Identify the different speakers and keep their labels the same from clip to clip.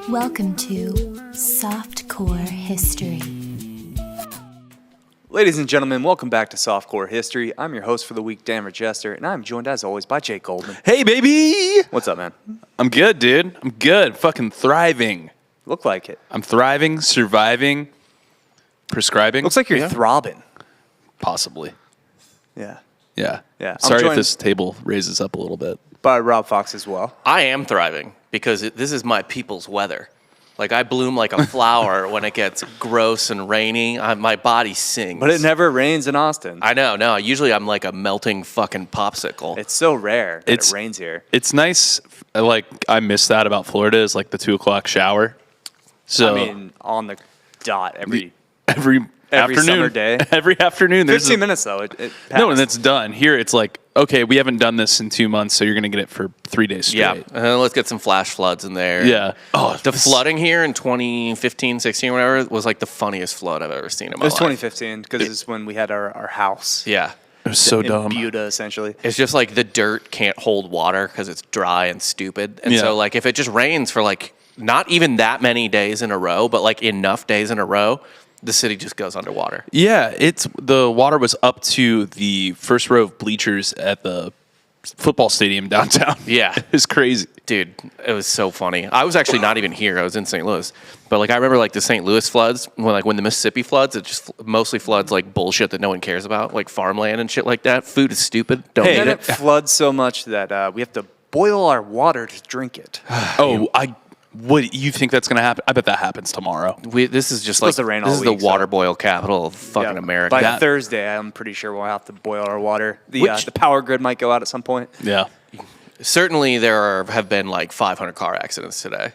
Speaker 1: Welcome to Softcore History.
Speaker 2: Ladies and gentlemen, welcome back to Softcore History. I'm your host for the week, Dan Rochester, and I'm joined as always by Jake Goldman.
Speaker 3: Hey, baby!
Speaker 2: What's up, man?
Speaker 3: I'm good, dude. I'm good. Fucking thriving.
Speaker 2: Look like it.
Speaker 3: I'm thriving, surviving, prescribing.
Speaker 2: Looks like you're throbbing.
Speaker 3: Possibly.
Speaker 2: Yeah.
Speaker 3: Yeah.
Speaker 2: Yeah.
Speaker 3: Sorry if this table raises up a little bit.
Speaker 2: By Rob Fox as well.
Speaker 4: I am thriving because this is my people's weather. Like, I bloom like a flower when it gets gross and rainy. My body sings.
Speaker 2: But it never rains in Austin.
Speaker 4: I know, no. Usually I'm like a melting fucking popsicle.
Speaker 2: It's so rare that it rains here.
Speaker 3: It's nice. Like, I miss that about Florida is like the 2 o'clock shower. So
Speaker 2: I mean, on the dot every
Speaker 3: afternoon.
Speaker 2: summer day.
Speaker 3: Every afternoon.
Speaker 2: 15 minutes, though. It
Speaker 3: no, and it's done. Here, it's like, okay, we haven't done this in 2 months, so you're going to get it for 3 days straight.
Speaker 4: Yeah, let's get some flash floods in there.
Speaker 3: Yeah.
Speaker 4: Oh, the flooding here in 2015, 16, whatever, was like the funniest flood I've ever seen in my life.
Speaker 2: It was 2015, because it's when we had our house.
Speaker 4: Yeah.
Speaker 3: It was so
Speaker 2: in
Speaker 3: dumb.
Speaker 2: Buda, essentially.
Speaker 4: It's just like the dirt can't hold water because it's dry and stupid. And so, like, if it just rains for, like, not even that many days in a row, but, like, enough days in a row, the city just goes underwater.
Speaker 3: Yeah, the water was up to the first row of bleachers at the football stadium downtown.
Speaker 4: Yeah.
Speaker 3: It was crazy.
Speaker 4: Dude, it was so funny. I was actually not even here. I was in St. Louis. But, like, I remember, like, the St. Louis floods, when the Mississippi floods, it just mostly floods, like, bullshit that no one cares about, like farmland and shit like that. Food is stupid. Don't eat
Speaker 2: And
Speaker 4: it.
Speaker 2: it floods so much that we have to boil our water to drink it.
Speaker 3: What you think that's going to happen? I bet that happens tomorrow.
Speaker 4: This is just like
Speaker 2: supposed to rain all
Speaker 4: this is
Speaker 2: week,
Speaker 4: the water
Speaker 2: so-
Speaker 4: boil capital of fucking America.
Speaker 2: By Thursday, I'm pretty sure we'll have to boil our water. The power grid might go out at some point.
Speaker 3: Yeah.
Speaker 4: Certainly, have been like 500 car accidents today.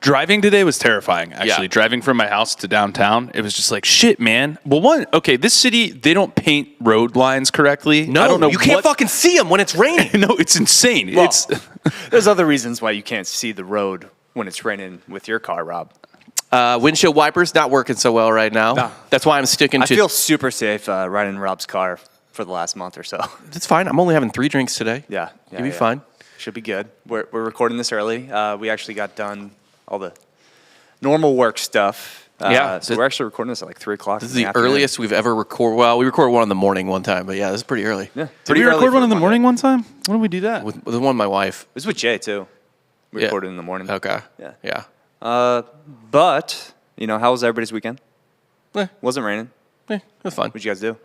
Speaker 3: Driving today was terrifying, actually.
Speaker 4: Yeah.
Speaker 3: Driving from my house to downtown, it was just like, shit, man. Well, this city, they don't paint road lines correctly.
Speaker 4: No,
Speaker 3: I don't know
Speaker 4: you can't fucking see them when it's raining.
Speaker 3: No, it's insane.
Speaker 2: Well, there's other reasons why you can't see the road when it's raining with your car, Rob.
Speaker 4: Windshield wipers not working so well right now.
Speaker 2: No.
Speaker 4: That's why I'm sticking to.
Speaker 2: I feel super safe riding in Rob's car for the last month or so.
Speaker 4: It's fine. I'm only having 3 drinks today.
Speaker 2: Yeah.
Speaker 4: You'll be fine.
Speaker 2: Should be good. We're recording this early. We actually got done all the normal work stuff. So we're actually recording this at like 3 o'clock.
Speaker 4: This is the earliest we've ever recorded. Well, we recorded one in the morning one time, but yeah, this is pretty early.
Speaker 2: Yeah.
Speaker 3: Did we record one in the morning one time? When did we do that?
Speaker 4: With the one with my wife.
Speaker 2: It was with Jay, too. We recorded in the morning.
Speaker 4: Okay.
Speaker 2: Yeah. But, how was everybody's weekend? Wasn't raining.
Speaker 4: It was fun.
Speaker 2: What'd you guys do?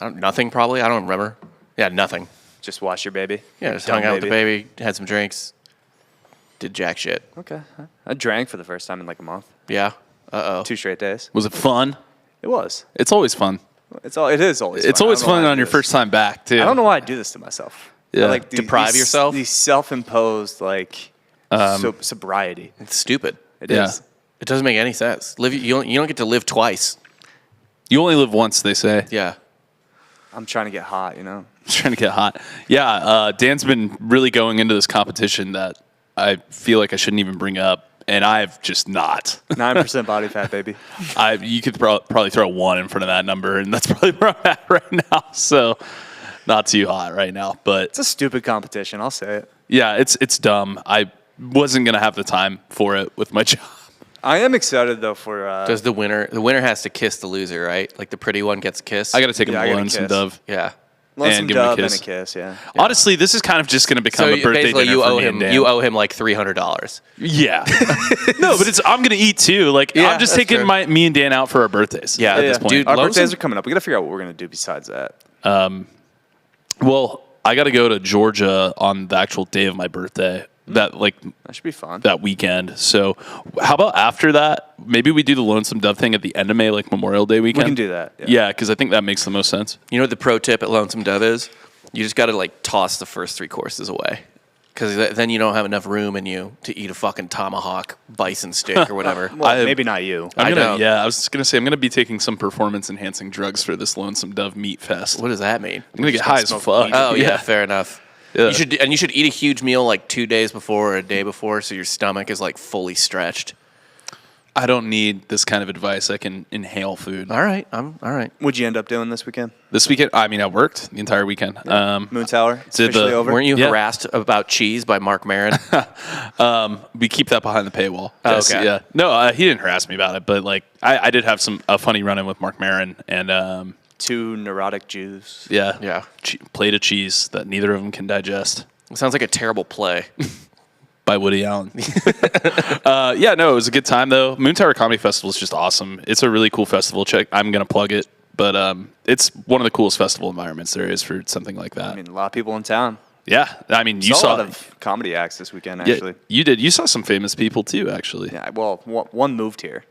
Speaker 4: Nothing, probably. I don't remember. Yeah, nothing.
Speaker 2: Just watch your baby?
Speaker 4: Yeah, just hung out with the baby, had some drinks, did jack shit.
Speaker 2: Okay. I drank for the first time in like a month.
Speaker 4: Yeah.
Speaker 2: 2 straight days.
Speaker 3: Was it fun?
Speaker 2: It was.
Speaker 3: It's always fun.
Speaker 2: It is always fun.
Speaker 3: It's always fun on your first time back, too.
Speaker 2: I don't know why I do this to myself.
Speaker 3: Yeah.
Speaker 2: I like
Speaker 4: Deprive yourself?
Speaker 2: These self-imposed, sobriety.
Speaker 4: It's stupid.
Speaker 2: It is.
Speaker 4: It doesn't make any sense. You don't get to live twice.
Speaker 3: You only live once, they say.
Speaker 4: Yeah.
Speaker 2: I'm trying to get hot,
Speaker 3: Trying to get hot. Yeah, Dan's been really going into this competition that I feel like I shouldn't even bring up, and I've just not.
Speaker 2: 9% body fat, baby.
Speaker 3: You could probably throw a 1 in front of that number, and that's probably where I'm at right now. So, not too hot right now. But
Speaker 2: It's a stupid competition, I'll say it.
Speaker 3: yeah, it's dumb. I wasn't going to have the time for it with my job.
Speaker 2: I am excited, though, for...
Speaker 4: Does the winner has to kiss the loser, right? Like the pretty one gets a kiss?
Speaker 3: I got to take him
Speaker 2: I
Speaker 3: to
Speaker 2: gotta
Speaker 3: Lonesome
Speaker 2: kiss.
Speaker 3: Dove.
Speaker 4: Yeah.
Speaker 2: Lonesome
Speaker 3: and give him a
Speaker 2: Dove
Speaker 3: kiss.
Speaker 2: and a kiss, yeah.
Speaker 3: Honestly, this is kind of just going to become a birthday
Speaker 4: basically
Speaker 3: dinner for me and Dan.
Speaker 4: you owe him like $300.
Speaker 3: Yeah. No, but I'm going to eat too. Like,
Speaker 4: Yeah,
Speaker 3: I'm just
Speaker 4: that's
Speaker 3: taking
Speaker 4: true.
Speaker 3: me and Dan out for our birthdays.
Speaker 4: Yeah,
Speaker 3: at this point.
Speaker 4: dude,
Speaker 2: Our
Speaker 4: Lonesome-
Speaker 2: birthdays are coming up. We got to figure out what we're going to do besides that.
Speaker 3: Well, I got to go to Georgia on the actual day of my birthday. That
Speaker 2: should be fun.
Speaker 3: that weekend. So, how about after that? Maybe we do the Lonesome Dove thing at the end of May, like Memorial Day weekend.
Speaker 2: We can do that.
Speaker 3: Yeah, because I think that makes the most sense.
Speaker 4: You know what the pro tip at Lonesome Dove is? You just got to like toss the first 3 courses away. Because then you don't have enough room in you to eat a fucking tomahawk bison steak or whatever.
Speaker 2: Well, maybe not you.
Speaker 3: I
Speaker 4: don't.
Speaker 3: was just going to say, I'm going to be taking some performance-enhancing drugs for this Lonesome Dove Meat Fest.
Speaker 4: What does that mean?
Speaker 3: I'm going to get high as fuck.
Speaker 4: Oh, yeah, fair enough.
Speaker 3: Yeah.
Speaker 4: You should eat a huge meal like 2 days before or a day before so your stomach is like fully stretched.
Speaker 3: I don't need this kind of advice. I can inhale food.
Speaker 4: All right. All right.
Speaker 2: What'd you end up doing this weekend?
Speaker 3: This weekend, I mean, I worked the entire weekend.
Speaker 2: Moon Tower. It's
Speaker 3: did
Speaker 2: officially over.
Speaker 4: Weren't you
Speaker 3: Yeah.
Speaker 4: harassed about cheese by Mark Maron?
Speaker 3: We keep that behind the paywall.
Speaker 4: Oh,
Speaker 3: Yes,
Speaker 4: okay.
Speaker 3: Yeah. No, he didn't harass me about it, but like I did have a funny run-in with Mark Maron and
Speaker 2: 2 neurotic Jews.
Speaker 3: yeah,
Speaker 4: Yeah.
Speaker 3: plate of cheese that neither of them can digest.
Speaker 4: It sounds like a terrible play.
Speaker 3: By Woody Allen. Yeah, no, it was a good time though. Moon Tower Comedy Festival is just awesome. It's a really cool festival. I'm gonna plug it, but it's one of the coolest festival environments there is for something like that.
Speaker 2: I mean, a lot of people in town.
Speaker 3: Yeah, I mean, you
Speaker 2: Saw a
Speaker 3: saw
Speaker 2: lot of comedy acts this weekend,
Speaker 3: yeah,
Speaker 2: actually.
Speaker 3: you did. You saw some famous people too, actually.
Speaker 2: Yeah, well, one moved here.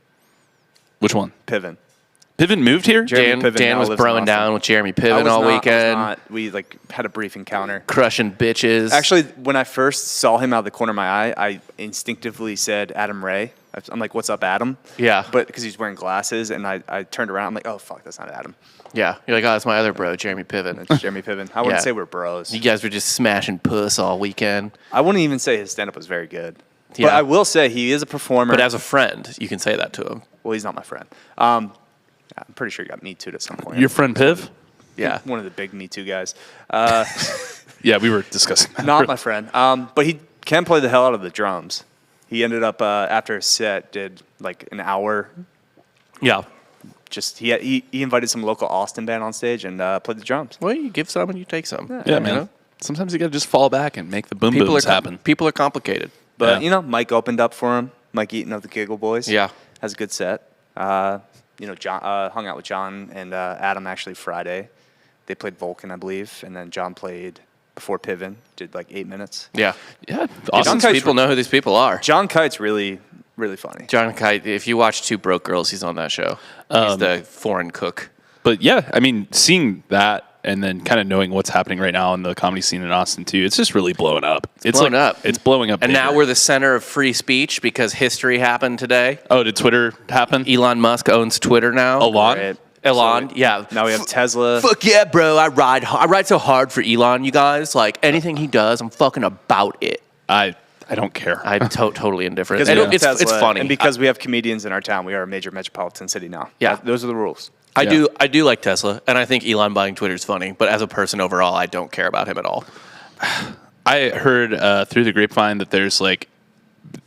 Speaker 3: Which one?
Speaker 2: Piven.
Speaker 3: Piven moved here.
Speaker 2: Jeremy Piven
Speaker 4: Dan
Speaker 2: now
Speaker 4: was
Speaker 2: lives in
Speaker 4: broing
Speaker 2: Austin.
Speaker 4: down with Jeremy
Speaker 2: I
Speaker 4: Piven
Speaker 2: was
Speaker 4: all
Speaker 2: not- I was
Speaker 4: weekend,
Speaker 2: not. We had a brief encounter.
Speaker 4: crushing bitches.
Speaker 2: Actually, when I first saw him out of the corner of my eye, I instinctively said Adam Ray. I'm like, "What's up, Adam?"
Speaker 4: Yeah.
Speaker 2: But because he's wearing glasses, and I turned around, I'm like, "Oh fuck, that's not Adam.
Speaker 4: yeah, you're like, oh, that's my other bro, Jeremy Piven.
Speaker 2: It's Jeremy Piven." I wouldn't
Speaker 4: Yeah.
Speaker 2: say we're bros.
Speaker 4: You guys were just smashing puss all weekend.
Speaker 2: I wouldn't even say his stand-up was very good.
Speaker 4: Yeah.
Speaker 2: But I will say he is a performer.
Speaker 4: But as a friend, you can say that to him.
Speaker 2: well, he's not my friend. I'm pretty sure he got Me Too'd at some point.
Speaker 3: Your friend Piv?
Speaker 4: Yeah.
Speaker 2: One of the big Me Too guys.
Speaker 3: Yeah, we were discussing that.
Speaker 2: Not my friend. But he can play the hell out of the drums. He ended up after his set did like an hour.
Speaker 4: Yeah.
Speaker 2: Just he invited some local Austin band on stage and played the drums.
Speaker 4: Well, you give some and you take some.
Speaker 3: Yeah,
Speaker 4: You
Speaker 3: man.
Speaker 4: know?
Speaker 3: Sometimes you gotta just fall back and make the boom
Speaker 4: People
Speaker 3: booms
Speaker 4: are
Speaker 3: happen.
Speaker 4: People are complicated.
Speaker 2: But
Speaker 3: Yeah.
Speaker 2: Mike opened up for him. Mike Eaton of the Giggle Boys.
Speaker 4: Yeah.
Speaker 2: has a good set. John hung out with John and Adam actually Friday. They played Vulcan, I believe, and then John played before Piven. Did like 8 minutes.
Speaker 4: Yeah.
Speaker 3: Yeah,
Speaker 4: Awesome.
Speaker 3: awesome.
Speaker 2: Kite's
Speaker 4: People know who these people are.
Speaker 2: John Kite's really, really funny.
Speaker 4: John Kite, if you watch Two Broke Girls, he's on that show. He's the foreign cook.
Speaker 3: But yeah, I mean, seeing that and then kind of knowing what's happening right now in the comedy scene in Austin too, it's just really blowing up. It's
Speaker 4: blown up.
Speaker 3: It's blowing up.
Speaker 4: And now
Speaker 3: bigger.
Speaker 4: we're the center of free speech because history happened today.
Speaker 3: Oh, did Twitter happen?
Speaker 4: Elon Musk owns Twitter now.
Speaker 3: Elon?
Speaker 2: Right.
Speaker 4: Elon, yeah.
Speaker 2: Now we have Tesla.
Speaker 4: Fuck yeah, bro. I ride so hard for Elon, you guys. Like, anything he does, I'm fucking about it.
Speaker 3: I don't care.
Speaker 4: I'm totally indifferent.
Speaker 2: Because
Speaker 4: And
Speaker 2: we have
Speaker 4: it's
Speaker 2: Tesla,
Speaker 4: funny.
Speaker 2: and because we have comedians in our town, we are a major metropolitan city now.
Speaker 4: Yeah.
Speaker 2: Those are the rules.
Speaker 4: I
Speaker 3: Yeah.
Speaker 4: do like Tesla, and I think Elon buying Twitter is funny. But as a person overall, I don't care about him at all.
Speaker 3: I heard through the grapevine that there's like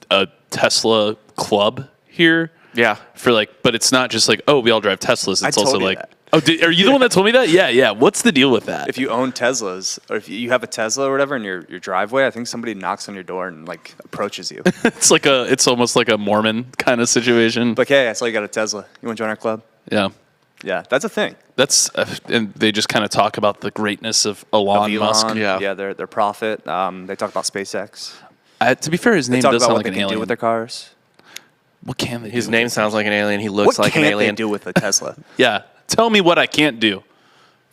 Speaker 3: a Tesla club here.
Speaker 4: Yeah.
Speaker 3: For like, but it's not just like, oh, we all drive Teslas. It's
Speaker 2: told
Speaker 3: also
Speaker 2: you
Speaker 3: like,
Speaker 2: that.
Speaker 3: oh, are you the one that told me that? Yeah. What's the deal with that?
Speaker 2: If you own Teslas, or if you have a Tesla or whatever in your driveway, I think somebody knocks on your door and like approaches you.
Speaker 3: it's almost like a Mormon kind of situation.
Speaker 2: Like, hey, I saw you got a Tesla. You want to join our club?
Speaker 3: Yeah.
Speaker 2: Yeah, that's a thing.
Speaker 3: That's and they just kind of talk about the greatness of Elon
Speaker 2: Of
Speaker 3: Musk.
Speaker 2: Elon,
Speaker 4: Yeah.
Speaker 2: their profit. They talk about SpaceX.
Speaker 3: To be fair, his
Speaker 2: They
Speaker 3: name
Speaker 2: talk
Speaker 3: does
Speaker 2: about
Speaker 3: sound
Speaker 2: what
Speaker 3: like
Speaker 2: they
Speaker 3: an
Speaker 2: can
Speaker 3: alien.
Speaker 2: do with their cars.
Speaker 3: What can they do?
Speaker 4: His
Speaker 3: with
Speaker 4: name
Speaker 3: it?
Speaker 4: sounds like an alien. He looks
Speaker 2: What
Speaker 4: like
Speaker 2: can't
Speaker 4: an alien.
Speaker 2: they do with a Tesla?
Speaker 3: Yeah. Tell me what I can't do.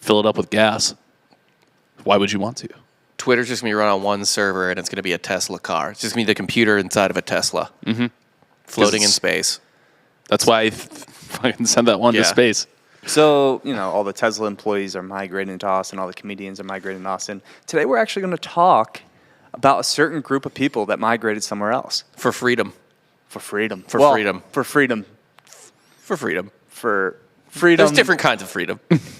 Speaker 3: Fill it up with gas. Why would you want to?
Speaker 4: Twitter's just going to be run on one server, and it's going to be a Tesla car. It's just going to be the computer inside of a Tesla. Mm-hmm. Floating in
Speaker 3: it's-
Speaker 4: space.
Speaker 3: That's why I fucking send that one
Speaker 4: Yeah.
Speaker 3: to space.
Speaker 2: So, all the Tesla employees are migrating to Austin. All the comedians are migrating to Austin. Today, we're actually going to talk about a certain group of people that migrated somewhere else
Speaker 4: For freedom.
Speaker 2: for freedom.
Speaker 4: For freedom.
Speaker 2: For freedom.
Speaker 4: For freedom.
Speaker 2: For freedom.
Speaker 4: There's different kinds of freedom.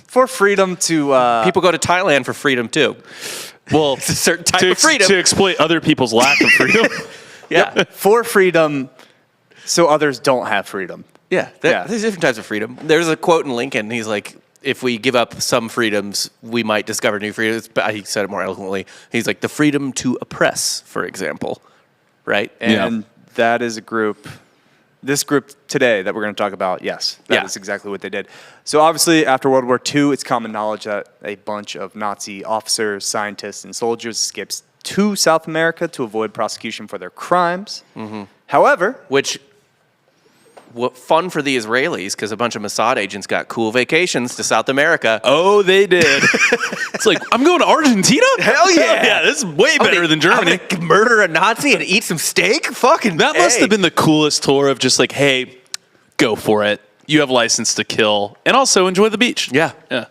Speaker 2: For freedom to...
Speaker 4: People go to Thailand for freedom, too.
Speaker 3: Well,
Speaker 4: It's a certain type of freedom.
Speaker 3: to exploit other people's lack of freedom.
Speaker 4: Yeah.
Speaker 2: for freedom so others don't have freedom.
Speaker 4: Yeah,
Speaker 2: Yeah.
Speaker 4: there's different types of freedom. There's a quote in Lincoln. He's like, if we give up some freedoms, we might discover new freedoms. But he said it more eloquently. He's like, the freedom to oppress, for example. Right?
Speaker 2: And that is a group, this group today that we're going to talk about, yes, that
Speaker 4: Yeah.
Speaker 2: is exactly what they did. So obviously, after World War II, it's common knowledge that a bunch of Nazi officers, scientists, and soldiers escaped to South America to avoid prosecution for their crimes.
Speaker 4: Mm-hmm.
Speaker 2: However,
Speaker 4: Which, fun for the Israelis, because a bunch of Mossad agents got cool vacations to South America.
Speaker 3: Oh, they did. It's like, I'm going to Argentina?
Speaker 4: Hell yeah.
Speaker 3: Yeah, this is way better than Germany.
Speaker 4: I'm gonna murder a Nazi and eat some steak? Fucking
Speaker 3: That must
Speaker 4: hey.
Speaker 3: have been the coolest tour of just like, hey, go for it. You have license to kill and also enjoy the beach.
Speaker 4: Yeah.
Speaker 3: Yeah.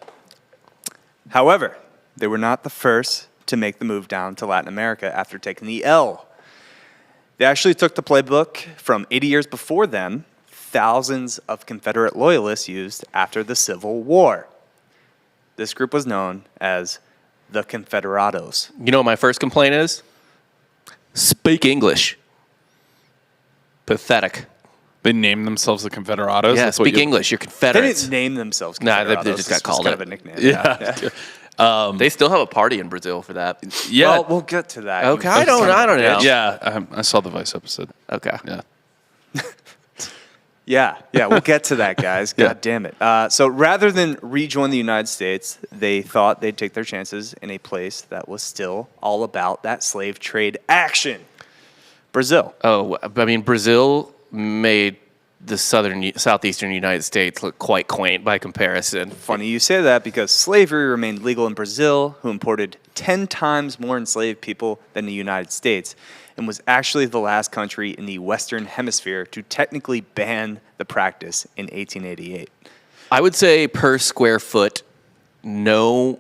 Speaker 2: However, they were not the first to make the move down to Latin America after taking the L. They actually took the playbook from 80 years before them thousands of Confederate loyalists used after the Civil War. This group was known as the Confederados.
Speaker 4: You know what my first complaint is? Speak English. Pathetic.
Speaker 3: They named themselves the Confederados.
Speaker 4: Yeah,
Speaker 3: That's what
Speaker 4: speak
Speaker 3: you-
Speaker 4: English. You're
Speaker 2: They
Speaker 4: Confederates.
Speaker 2: didn't name themselves
Speaker 4: Nah,
Speaker 2: Confederados.
Speaker 4: they just got
Speaker 2: This was
Speaker 4: called
Speaker 2: kind
Speaker 4: it.
Speaker 2: of a nickname.
Speaker 3: Yeah.
Speaker 4: They still have a party in Brazil for that.
Speaker 3: Yeah.
Speaker 2: Well, we'll get to that.
Speaker 4: Okay,
Speaker 2: you
Speaker 4: I don't
Speaker 2: son of a
Speaker 4: know.
Speaker 2: bitch.
Speaker 3: Yeah, I saw the Vice episode.
Speaker 4: Okay.
Speaker 3: Yeah.
Speaker 2: Yeah, we'll get to that, guys.
Speaker 3: Yeah.
Speaker 2: God damn it. So rather than rejoin the United States, they thought they'd take their chances in a place that was still all about that slave trade action. Brazil.
Speaker 4: Oh, I mean, Brazil made the southeastern United States look quite quaint by comparison.
Speaker 2: Funny you say that because slavery remained legal in Brazil, who imported 10 times more enslaved people than the United States, and was actually the last country in the Western Hemisphere to technically ban the practice in 1888.
Speaker 4: I would say per square foot, no.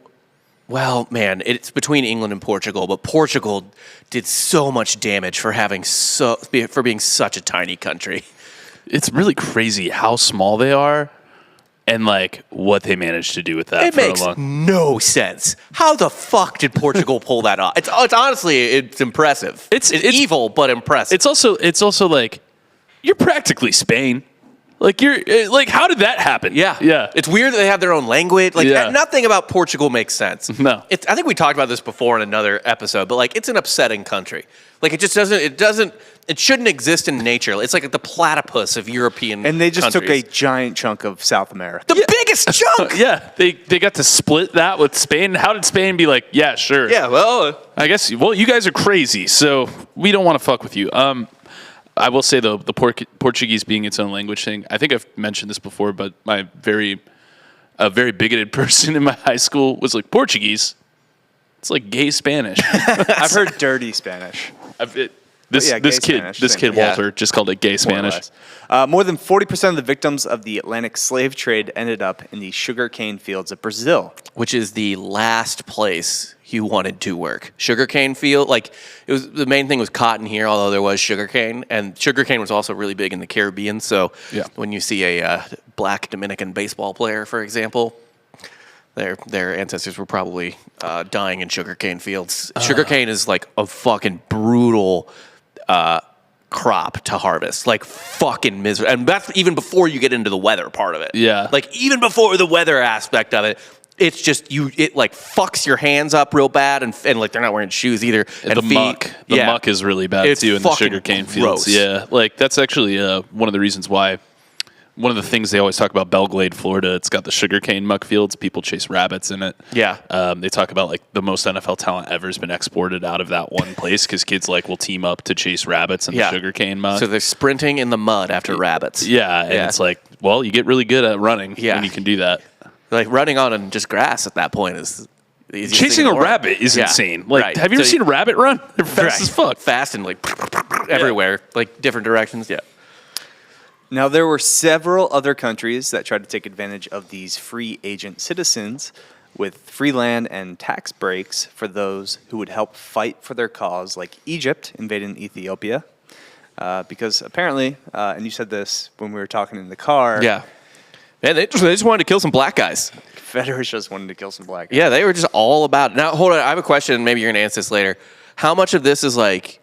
Speaker 4: Well, man, it's between England and Portugal, but Portugal did so much damage for being such a tiny country.
Speaker 3: It's really crazy how small they are and like what they managed to do with that.
Speaker 4: It makes no sense. How the fuck did Portugal pull that off? It's honestly, it's impressive. It's evil, but impressive.
Speaker 3: It's also like you're practically Spain. Like how did that happen? Yeah.
Speaker 4: It's weird that they have their own language. Like
Speaker 3: Yeah.
Speaker 4: nothing about Portugal makes sense.
Speaker 3: No.
Speaker 4: I think we talked about this before in another episode, but like it's an upsetting country. Like it shouldn't exist in nature. It's like the platypus of European
Speaker 2: And they just
Speaker 4: countries.
Speaker 2: took a giant chunk of South America.
Speaker 4: The biggest chunk.
Speaker 3: Yeah, they got to split that with Spain. How did Spain be like, yeah, sure.
Speaker 4: Yeah, well,
Speaker 3: I guess, you guys are crazy, so we don't want to fuck with you. I will say, though, the Portuguese being its own language thing, I think I've mentioned this before, but a very bigoted person in my high school was like, Portuguese? It's like gay Spanish.
Speaker 2: I've heard dirty Spanish.
Speaker 3: This
Speaker 2: gay
Speaker 3: kid,
Speaker 2: Spanish,
Speaker 3: this
Speaker 2: same
Speaker 3: kid
Speaker 2: thing.
Speaker 3: Walter, just called it gay
Speaker 2: More or
Speaker 3: Spanish.
Speaker 2: less. More than 40% of the victims of the Atlantic slave trade ended up in the sugarcane fields of Brazil.
Speaker 4: which is the last place you wanted to work. Sugarcane field, like the main thing was cotton here, although there was sugarcane, and sugarcane was also really big in the Caribbean. So when you see a black Dominican baseball player, for example, their ancestors were probably dying in sugarcane fields. Sugarcane is like a fucking brutal crop to harvest, like fucking miserable, and that's even before you get into the weather part of it.
Speaker 3: Yeah,
Speaker 4: like even before the weather aspect of it. It's just it like fucks your hands up real bad, and like they're not wearing shoes either. And
Speaker 3: the
Speaker 4: feet,
Speaker 3: muck is really bad
Speaker 4: It's
Speaker 3: too in the
Speaker 4: fucking
Speaker 3: sugarcane fields.
Speaker 4: gross.
Speaker 3: Yeah, like that's actually one of the reasons why. One of the things they always talk about Belglade, Florida, it's got the sugarcane muck fields. People chase rabbits in it.
Speaker 4: Yeah.
Speaker 3: They talk about like the most NFL talent ever has been exported out of that one place because kids like will team up to chase rabbits in the sugarcane muck.
Speaker 4: So they're sprinting in the mud after rabbits.
Speaker 3: Yeah, and it's like, well, you get really good at running when you can do that.
Speaker 4: Like running on just grass at that point is the easiest
Speaker 3: Chasing
Speaker 4: thing in
Speaker 3: a
Speaker 4: the world.
Speaker 3: rabbit is
Speaker 4: Yeah.
Speaker 3: insane. Like,
Speaker 4: Right.
Speaker 3: have you ever
Speaker 4: So
Speaker 3: seen a rabbit run? They're fast as fuck.
Speaker 4: Fast and like everywhere, like different directions. Yeah.
Speaker 2: Now, there were several other countries that tried to take advantage of these free agent citizens with free land and tax breaks for those who would help fight for their cause, like Egypt invading Ethiopia. Because apparently, and you said this when we were talking in the car,
Speaker 4: Yeah. And they just wanted to kill some black guys.
Speaker 2: Confederates just wanted to kill some black guys.
Speaker 4: Yeah, they were just all about it. Now, hold on. I have a question. Maybe you're going to answer this later. How much of this is like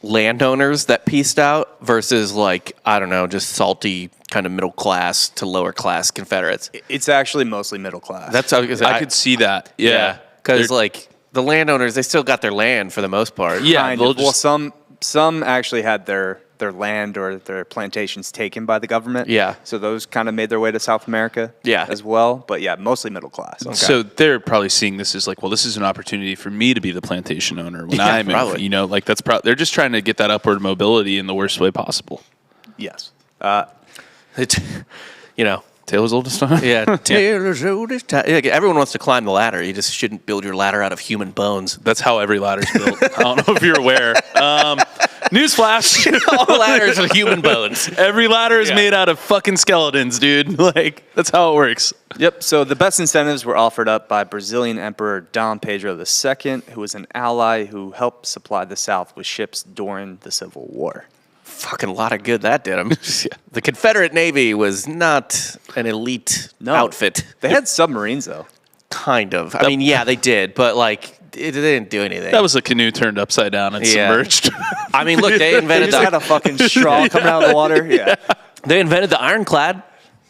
Speaker 4: landowners that pieced out versus like, I don't know, just salty kind of middle class to lower class Confederates?
Speaker 2: It's actually mostly middle class.
Speaker 4: That's
Speaker 3: I could see that. Yeah.
Speaker 4: Because
Speaker 3: They're-
Speaker 4: like the landowners, they still got their land for the most part.
Speaker 3: Yeah,
Speaker 2: kind
Speaker 3: they'll
Speaker 2: of. Well,
Speaker 3: just-
Speaker 2: some actually had their land or their plantations taken by the government.
Speaker 4: Yeah.
Speaker 2: So those kind of made their way to South America.
Speaker 4: Yeah.
Speaker 2: As well, but yeah, mostly middle class.
Speaker 3: So they're probably seeing this as like, well, this is an opportunity for me to be the plantation owner when
Speaker 4: Yeah,
Speaker 3: I move.
Speaker 4: probably.
Speaker 3: You know, like that's they're just trying to get that upward mobility in the worst way possible.
Speaker 2: Yes.
Speaker 4: You know.
Speaker 3: Taylor's oldest time.
Speaker 4: Yeah. Taylor's oldest time. Yeah, everyone wants to climb the ladder. You just shouldn't build your ladder out of human bones.
Speaker 3: That's how every ladder's built. I don't know if you're aware. Newsflash.
Speaker 4: All ladders are human bones.
Speaker 3: Every ladder is made out of fucking skeletons, dude. Like, that's how it works.
Speaker 2: Yep. So the best incentives were offered up by Brazilian Emperor Dom Pedro II, who was an ally who helped supply the South with ships during the Civil War.
Speaker 4: Fucking lot of good that did them. The Confederate Navy was not an elite outfit.
Speaker 2: They had submarines, though.
Speaker 4: Kind of. I mean, yeah, they did, but like, they didn't do anything.
Speaker 3: That was a canoe turned upside down and submerged.
Speaker 4: I mean, look, they invented
Speaker 2: They just had a fucking straw coming out of the water. Yeah.
Speaker 4: They invented the ironclad.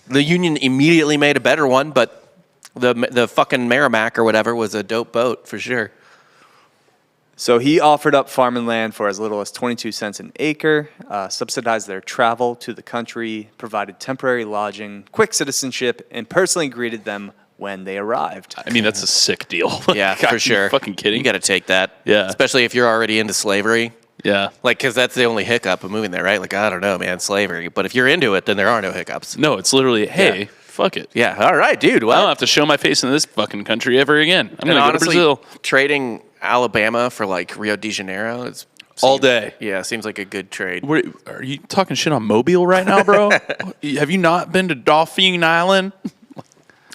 Speaker 4: The Union immediately made a better one, but the fucking Merrimack or whatever was a dope boat for sure.
Speaker 2: So he offered up farming land for as little as 22 cents an acre, subsidized their travel to the country, provided temporary lodging, quick citizenship, and personally greeted them when they arrived.
Speaker 3: I mean, that's a sick deal.
Speaker 4: Yeah,
Speaker 3: God,
Speaker 4: for sure.
Speaker 3: You fucking kidding?
Speaker 4: You got to take that.
Speaker 3: Yeah.
Speaker 4: Especially if you're already into slavery.
Speaker 3: Yeah.
Speaker 4: Like, because that's the only hiccup of moving there, right? Like, I don't know, man, slavery. But if you're into it, then there are no hiccups.
Speaker 3: No, it's literally, hey, fuck it.
Speaker 4: Yeah, all right, dude. Well,
Speaker 3: I don't have to show my face in this fucking country ever again. I'm going to go to Brazil.
Speaker 4: Trading Alabama for, like, Rio de Janeiro
Speaker 3: All day.
Speaker 4: Yeah, seems like a good trade.
Speaker 3: Are you talking shit on Mobile right now, bro? Have you not been to Dauphin Island?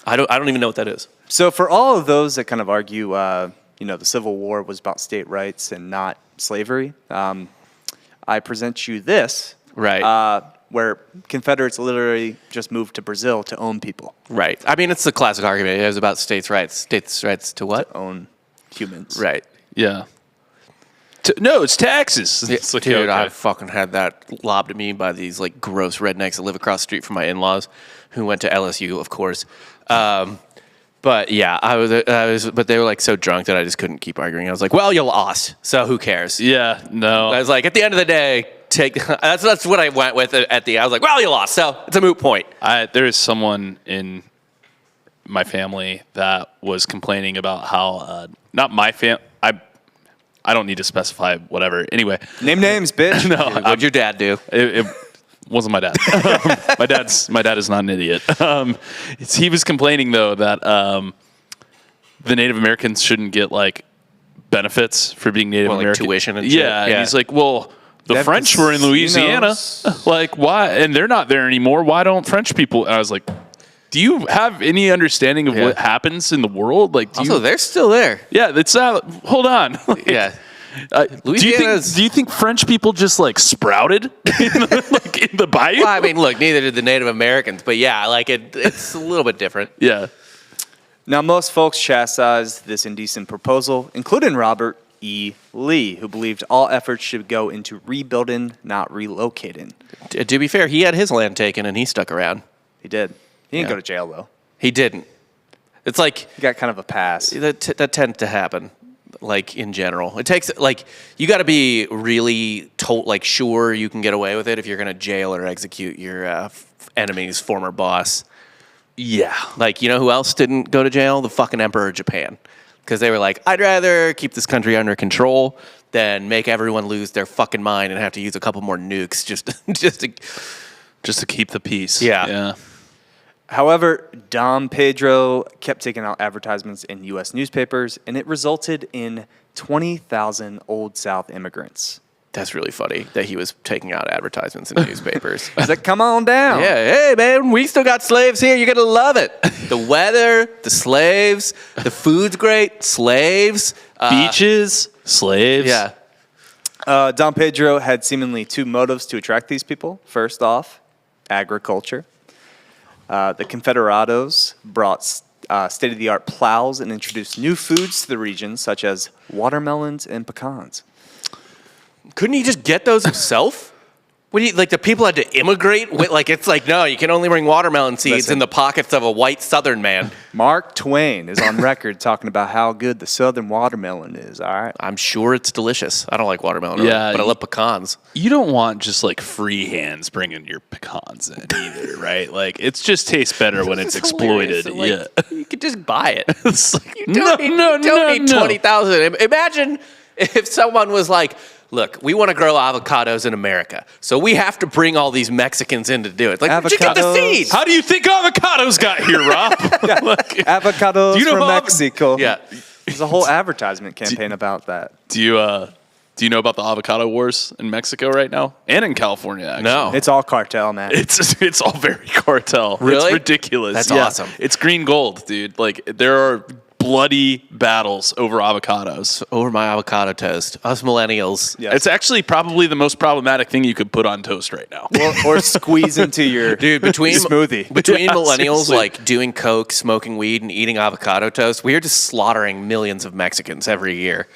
Speaker 4: I don't even know what that is.
Speaker 2: So for all of those that kind of argue, the Civil War was about state rights and not slavery, I present you this.
Speaker 4: Right.
Speaker 2: Where Confederates literally just moved to Brazil to own people.
Speaker 4: Right. I mean, it's the classic argument. It was about states' rights. States' rights to what?
Speaker 2: To own humans.
Speaker 4: Right.
Speaker 3: Yeah. No, it's taxes. It's like,
Speaker 4: Dude,
Speaker 3: okay.
Speaker 4: I fucking had that lobbed at me by these like gross rednecks that live across the street from my in-laws, who went to LSU, of course. But yeah, I was, but they were like so drunk that I just couldn't keep arguing. I was like, well, you lost, so who cares?
Speaker 3: Yeah, no.
Speaker 4: I was like, at the end of the day, that's what I went with at the. I was like, well, you lost, so it's a moot point.
Speaker 3: There is someone in my family that was complaining about how not my fam. I don't need to specify whatever. Anyway,
Speaker 2: Name names, bitch.
Speaker 3: no,
Speaker 4: What'd your dad do?
Speaker 3: It wasn't my dad. My dad is not an idiot. He was complaining though that the Native Americans shouldn't get like benefits for being Native
Speaker 4: Well, like
Speaker 3: American.
Speaker 4: tuition and shit?
Speaker 3: yeah,
Speaker 4: Yeah.
Speaker 3: and he's like, well, the
Speaker 2: That
Speaker 3: French were in Louisiana. Like, why? And they're not there anymore. Why don't French people? And I was like, do you have any understanding of what happens in the world? Like,
Speaker 4: Also, they're still there.
Speaker 3: yeah, it's not. Hold on. Like,
Speaker 4: Yeah.
Speaker 3: do you think French people just like sprouted in the bayou?
Speaker 4: Well, I mean, look, neither did the Native Americans, but yeah, like it's a little bit different.
Speaker 3: Yeah.
Speaker 2: Now, most folks chastised this indecent proposal, including Robert E. Lee, who believed all efforts should go into rebuilding, not relocating.
Speaker 4: To be fair, he had his land taken and he stuck around.
Speaker 2: He did. He didn't
Speaker 4: Yeah.
Speaker 2: go to jail, though.
Speaker 4: He didn't. It's like
Speaker 2: He got kind of a pass.
Speaker 4: that tends to happen. Like in general, it takes like you got to be really sure you can get away with it if you're going to jail or execute your enemy's former boss.
Speaker 3: Yeah.
Speaker 4: Like, you know who else didn't go to jail? The fucking Emperor of Japan. Because they were like, I'd rather keep this country under control than make everyone lose their fucking mind and have to use a couple more nukes just to
Speaker 3: keep the peace.
Speaker 4: Yeah.
Speaker 3: Yeah.
Speaker 2: However, Dom Pedro kept taking out advertisements in U.S. newspapers, and it resulted in 20,000 Old South immigrants.
Speaker 4: That's really funny that he was taking out advertisements in newspapers.
Speaker 2: He's like, come on down.
Speaker 4: Yeah, hey man, we still got slaves here. You're gonna love it. The weather, the slaves, the food's great. Slaves,
Speaker 3: Beaches, slaves.
Speaker 4: Yeah,
Speaker 2: Dom Pedro had seemingly two motives to attract these people. First off, agriculture. The Confederados brought state-of-the-art plows and introduced new foods to the region, such as watermelons and pecans.
Speaker 4: couldn't he just get those himself? What do you like? The people had to immigrate with it's like no, you can only bring watermelon seeds
Speaker 2: Listen.
Speaker 4: in the pockets of a white Southern man.
Speaker 2: Mark Twain is on record talking about how good the southern watermelon is, all right?
Speaker 4: I'm sure it's delicious. I don't like watermelon,
Speaker 3: Yeah,
Speaker 4: but I love pecans.
Speaker 3: You don't want just like free hands bringing your pecans in either, right? Like it just tastes better when it's exploited.
Speaker 4: Hilarious.
Speaker 3: Yeah.
Speaker 4: You could just buy it.
Speaker 3: It's like,
Speaker 4: You don't need 20,000. Imagine if someone was like, look, we want to grow avocados in America, so we have to bring all these Mexicans in to do it. Like, where'd you get the
Speaker 2: Avocados.
Speaker 4: seeds?
Speaker 3: How do you think avocados got here, Rob?
Speaker 2: Avocados
Speaker 3: Do you know
Speaker 2: from
Speaker 3: how-
Speaker 2: Mexico.
Speaker 4: Yeah.
Speaker 2: There's a whole advertisement campaign about that.
Speaker 3: Do you know about the avocado wars in Mexico right now and in California? Actually.
Speaker 4: No.
Speaker 2: It's all cartel, man.
Speaker 3: It's all very cartel.
Speaker 4: Really?
Speaker 3: It's ridiculous.
Speaker 4: That's
Speaker 3: Yeah.
Speaker 4: awesome.
Speaker 3: It's green gold, dude. Like there are bloody battles over avocados.
Speaker 4: Over my avocado toast. Us millennials.
Speaker 2: Yeah.
Speaker 3: It's actually probably the most problematic thing you could put on toast right now.
Speaker 2: Or squeeze into your
Speaker 4: Dude, between
Speaker 2: smoothie.
Speaker 4: Between
Speaker 3: Yeah,
Speaker 4: millennials
Speaker 3: seriously.
Speaker 4: like doing coke, smoking weed, and eating avocado toast, we are just slaughtering millions of Mexicans every year.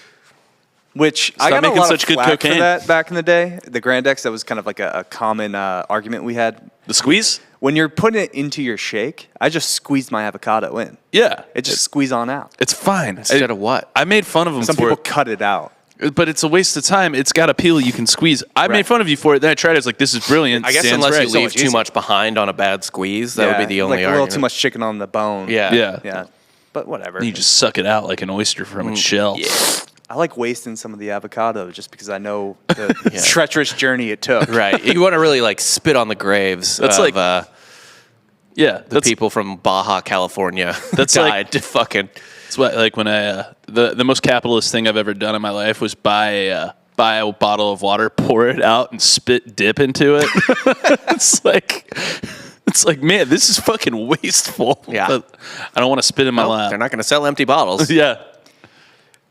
Speaker 2: Which I
Speaker 3: Stop
Speaker 2: got a
Speaker 3: making
Speaker 2: lot
Speaker 3: such
Speaker 2: of
Speaker 3: good
Speaker 2: flack
Speaker 3: cocaine.
Speaker 2: for that back in the day. The Grand X, that was kind of like a common argument we had.
Speaker 3: The squeeze?
Speaker 2: When you're putting it into your shake, I just squeezed my avocado in.
Speaker 3: Yeah.
Speaker 2: It just squeeze on out.
Speaker 3: It's fine.
Speaker 4: Instead of what?
Speaker 3: I made fun of him
Speaker 2: Some
Speaker 3: for
Speaker 2: people
Speaker 3: it,
Speaker 2: cut it out.
Speaker 3: but it's a waste of time. It's got a peel you can squeeze. I
Speaker 2: Right.
Speaker 3: made fun of you for it. Then I tried it. I was like, this is brilliant.
Speaker 4: I guess
Speaker 3: Stands
Speaker 4: unless
Speaker 3: right.
Speaker 4: you leave
Speaker 2: much
Speaker 4: too
Speaker 2: easier.
Speaker 4: much behind on a bad squeeze, that would be the only
Speaker 2: like a
Speaker 4: argument.
Speaker 2: little too much chicken on the bone.
Speaker 4: Yeah.
Speaker 3: Yeah.
Speaker 2: Yeah. But whatever.
Speaker 3: You just suck it out like an oyster from its shell.
Speaker 4: Yeah.
Speaker 2: I like wasting some of the avocado just because I know the treacherous journey it took.
Speaker 4: Right. You want to really like spit on the graves
Speaker 3: That's
Speaker 4: of
Speaker 3: like- Yeah.
Speaker 4: the people from Baja, California.
Speaker 3: That's
Speaker 4: died
Speaker 3: like-
Speaker 4: to fucking.
Speaker 3: It's what, like when I the most capitalist thing I've ever done in my life was buy a bottle of water, pour it out, and spit dip into it. it's like, man, this is fucking wasteful.
Speaker 4: Yeah.
Speaker 3: But I don't want to spit in my
Speaker 4: Well,
Speaker 3: lap.
Speaker 4: they're not going to sell empty bottles.
Speaker 3: Yeah.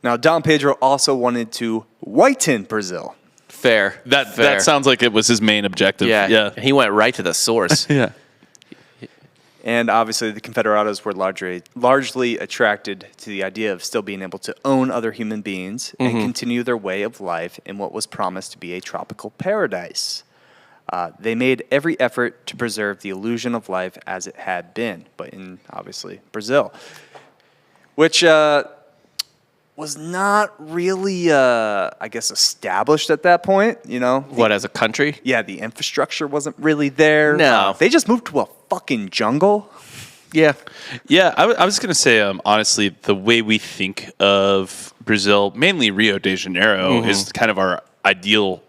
Speaker 2: Now, Dom Pedro also wanted to whiten Brazil.
Speaker 4: Fair.
Speaker 3: That
Speaker 4: Fair.
Speaker 3: sounds like it was his main objective.
Speaker 4: Yeah.
Speaker 3: Yeah.
Speaker 4: He went right to the source.
Speaker 3: Yeah.
Speaker 2: And obviously, the Confederados were largely attracted to the idea of still being able to own other human beings and continue their way of life in what was promised to be a tropical paradise. They made every effort to preserve the illusion of life as it had been, but in, obviously, Brazil. Which was not really, I guess, established at that point, you know?
Speaker 4: What, as a country?
Speaker 2: Yeah, the infrastructure wasn't really there.
Speaker 4: No.
Speaker 2: They just moved to a fucking jungle.
Speaker 4: Yeah.
Speaker 3: Yeah, I was going to say, honestly, the way we think of Brazil, mainly Rio de Janeiro, is kind of our ideal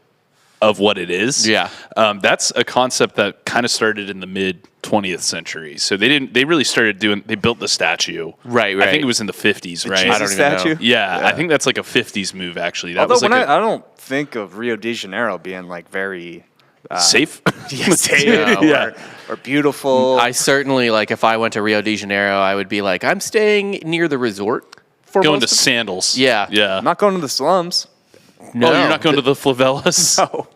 Speaker 3: of what it is.
Speaker 4: Yeah.
Speaker 3: That's a concept that kind of started in the mid 20th century. So they really started they built the statue.
Speaker 4: Right.
Speaker 3: I think it was in the 50s, right?
Speaker 4: I don't even know.
Speaker 2: statue.
Speaker 3: Yeah, I think that's like a 50s move, actually. That
Speaker 2: Although
Speaker 3: was like
Speaker 2: I don't think of Rio de Janeiro being like very
Speaker 3: safe.
Speaker 2: safe
Speaker 4: Yeah.
Speaker 2: or beautiful.
Speaker 4: I certainly, like, if I went to Rio de Janeiro, I would be like, I'm staying near the resort for
Speaker 3: Going to
Speaker 4: most of-
Speaker 3: sandals.
Speaker 4: Yeah.
Speaker 3: Yeah.
Speaker 2: I'm not going to the slums.
Speaker 4: No.
Speaker 3: Oh, you're not going to the favelas?
Speaker 2: No.